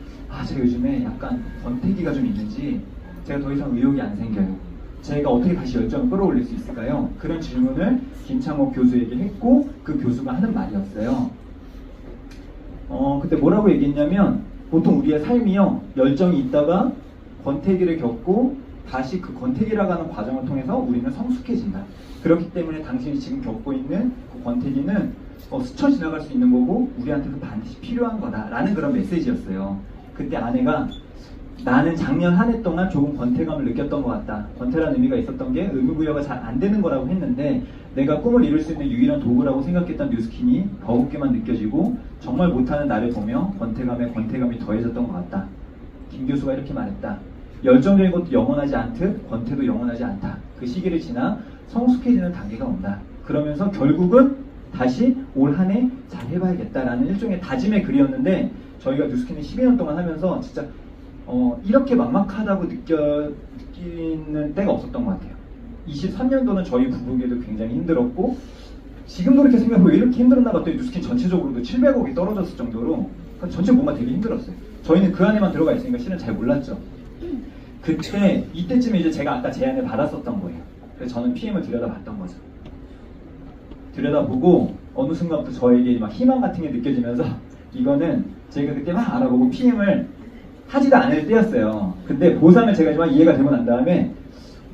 Speaker 1: 제가 요즘에 약간 권태기가 좀 있는지 제가 더 이상 의욕이 안 생겨요. 제가 어떻게 다시 열정을 끌어올릴 수 있을까요? 그런 질문을 김창옥 교수에게 했고 그 교수가 하는 말이었어요. 그때 뭐라고 얘기했냐면 보통 우리의 삶이요 열정이 있다가 권태기를 겪고 다시 그 권태기라고 하는 과정을 통해서 우리는 성숙해진다. 그렇기 때문에 당신이 지금 겪고 있는 그 권태기는 스쳐 지나갈 수 있는 거고 우리한테도 반드시 필요한 거다라는 그런 메시지였어요. 그때 아내가 나는 작년 한 해 동안 조금 권태감을 느꼈던 것 같다. 권태라는 의미가 있었던 게 의무부여가 잘 안 되는 거라고 했는데 내가 꿈을 이룰 수 있는 유일한 도구라고 생각했던 뉴스킨이 버겁게만 느껴지고 정말 못하는 나를 보며 권태감이 더해졌던 것 같다. 김 교수가 이렇게 말했다. 열정적인 것도 영원하지 않듯 권태도 영원하지 않다. 그 시기를 지나 성숙해지는 단계가 온다. 그러면서 결국은 다시 올 한 해 잘 해봐야겠다라는 일종의 다짐의 글이었는데 저희가 뉴스킨을 12년 동안 하면서 진짜 이렇게 막막하다고 느끼는 때가 없었던 것 같아요. 23년도는 저희 부부에게도 굉장히 힘들었고 지금도 이렇게 생각해보면 왜 이렇게 힘들었나 봤더니 뉴스킨 전체적으로도 700억이 떨어졌을 정도로 전체 뭔가 되게 힘들었어요. 저희는 그 안에만 들어가 있으니까 실은 잘 몰랐죠. 이때쯤에 이제 제가 아까 제안을 받았었던 거예요. 그래서 저는 PM을 들여다봤던 거죠. 들여다보고 어느 순간부터 저에게 막 희망 같은 게 느껴지면서 이거는 제가 그때 막 알아보고 PM을 하지도 않을 때였어요. 근데 보상을 제가 막 이해가 되고 난 다음에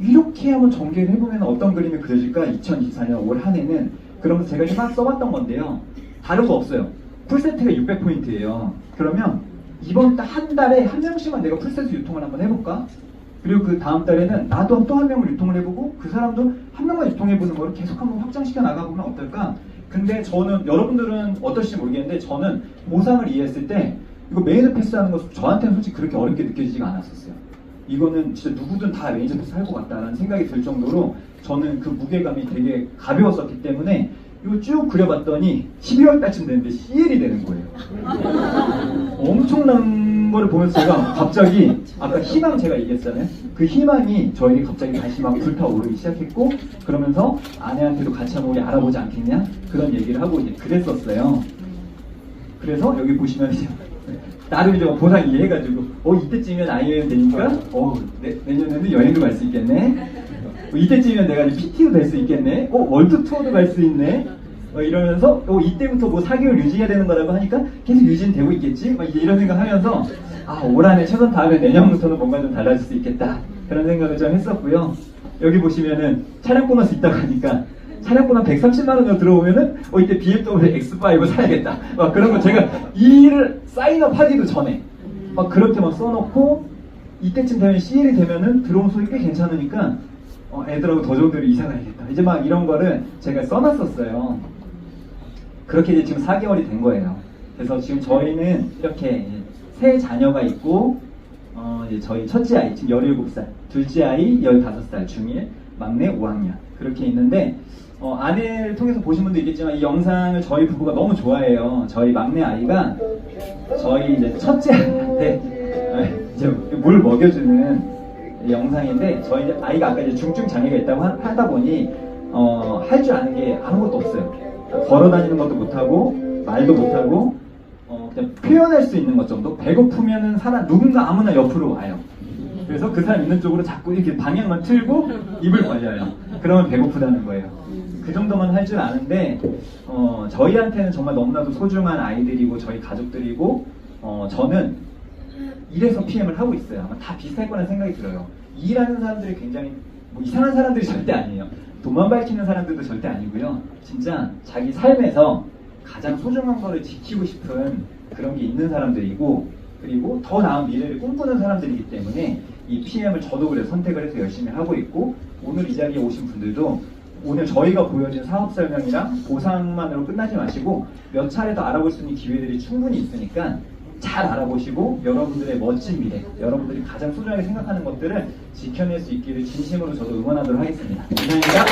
Speaker 1: 이렇게 한번 전개를 해보면 어떤 그림이 그려질까? 2024년 올 한 해는 그러면서 제가 막 써봤던 건데요. 다른 거 없어요. 풀세트가 600포인트예요. 그러면 이번 한 달에 한 명씩만 내가 풀세트 유통을 한번 해볼까? 그리고 그 다음 달에는 나도 또 한 명을 유통을 해보고 그 사람도 한 명만 유통해보는 거를 계속 한번 확장시켜 나가보면 어떨까? 근데 저는 여러분들은 어떨지 모르겠는데 저는 보상을 이해했을 때 이거 메이저 패스하는 거 저한테는 솔직히 그렇게 어렵게 느껴지지가 않았었어요. 이거는 진짜 누구든 다 메이저 패스 할 것 같다라는 생각이 들 정도로 저는 그 무게감이 되게 가벼웠었기 때문에 이거 쭉 그려봤더니 12월 달쯤 되는데 CL이 되는 거예요. 엄청난 거를 보면서 제가 갑자기 아까 희망 제가 얘기했잖아요. 그 희망이 저에게 갑자기 다시 막 불타오르기 시작했고 그러면서 아내한테도 같이 한번 우리 알아보지 않겠냐? 그런 얘기를 하고 이제 그랬었어요. 그래서 여기 보시면 이제 나름 이제 보상 이해해가지고 이때쯤이면 아이여행 되니까 내년에는 여행도 갈 수 있겠네. 이때쯤이면 내가 PT도 될 수 있겠네. 월드 투어도 갈 수 있네. 이러면서 이때부터 뭐 4개월 유지해야 되는 거라고 하니까 계속 유지는 되고 있겠지? 막 이제 이런 생각하면서 올 한해 최선 다음에 내년부터는 뭔가 좀 달라질 수 있겠다 그런 생각을 좀 했었고요. 여기 보시면은 차량 보너스 있다고 하니까 차량 보너스 130만 원으로 들어오면은 이때 BMW X5 사야겠다 막 그런 거 제가 이 일을 사인업하기도 전에 막 그렇게 막 써놓고 이때쯤 되면 CL이 되면은 들어온 소리 꽤 괜찮으니까 애들하고 더 좋은 데로 이사 가야겠다 이제 막 이런 거를 제가 써놨었어요. 그렇게 이제 지금 4개월이 된 거예요. 그래서 지금 저희는 이렇게 세 자녀가 있고 이제 저희 첫째 아이 지금 17살, 둘째 아이 15살, 중1, 막내 5학년 그렇게 있는데 아내를 통해서 보신 분도 있겠지만 이 영상을 저희 부부가 너무 좋아해요. 저희 막내 아이가 저희 이제 첫째 아이한테 이제 물 먹여주는 영상인데 저희 이제 아이가 아까 이제 중증 장애가 있다고 하다 보니 할 줄 아는 게 아무것도 없어요. 걸어 다니는 것도 못하고 말도 못하고 그냥 표현할 수 있는 것 정도. 배고프면은 누군가 아무나 옆으로 와요. 그래서 그 사람 있는 쪽으로 자꾸 이렇게 방향만 틀고 입을 벌려요. 그러면 배고프다는 거예요. 그 정도만 할 줄 아는데 저희한테는 정말 너무나도 소중한 아이들이고 저희 가족들이고 저는 이래서 PM을 하고 있어요. 아마 다 비슷할 거라는 생각이 들어요. 일하는 사람들이 굉장히 뭐 이상한 사람들이 절대 아니에요. 돈만 밝히는 사람들도 절대 아니고요. 진짜 자기 삶에서 가장 소중한 거를 지키고 싶은 그런 게 있는 사람들이고 그리고 더 나은 미래를 꿈꾸는 사람들이기 때문에 이 PM을 저도 그래서 선택을 해서 열심히 하고 있고 오늘 이 자리에 오신 분들도 오늘 저희가 보여준 사업 설명이랑 보상만으로 끝나지 마시고 몇 차례 더 알아볼 수 있는 기회들이 충분히 있으니까 잘 알아보시고 여러분들의 멋진 미래, 여러분들이 가장 소중하게 생각하는 것들을 지켜낼 수 있기를 진심으로 저도 응원하도록 하겠습니다. 감사합니다.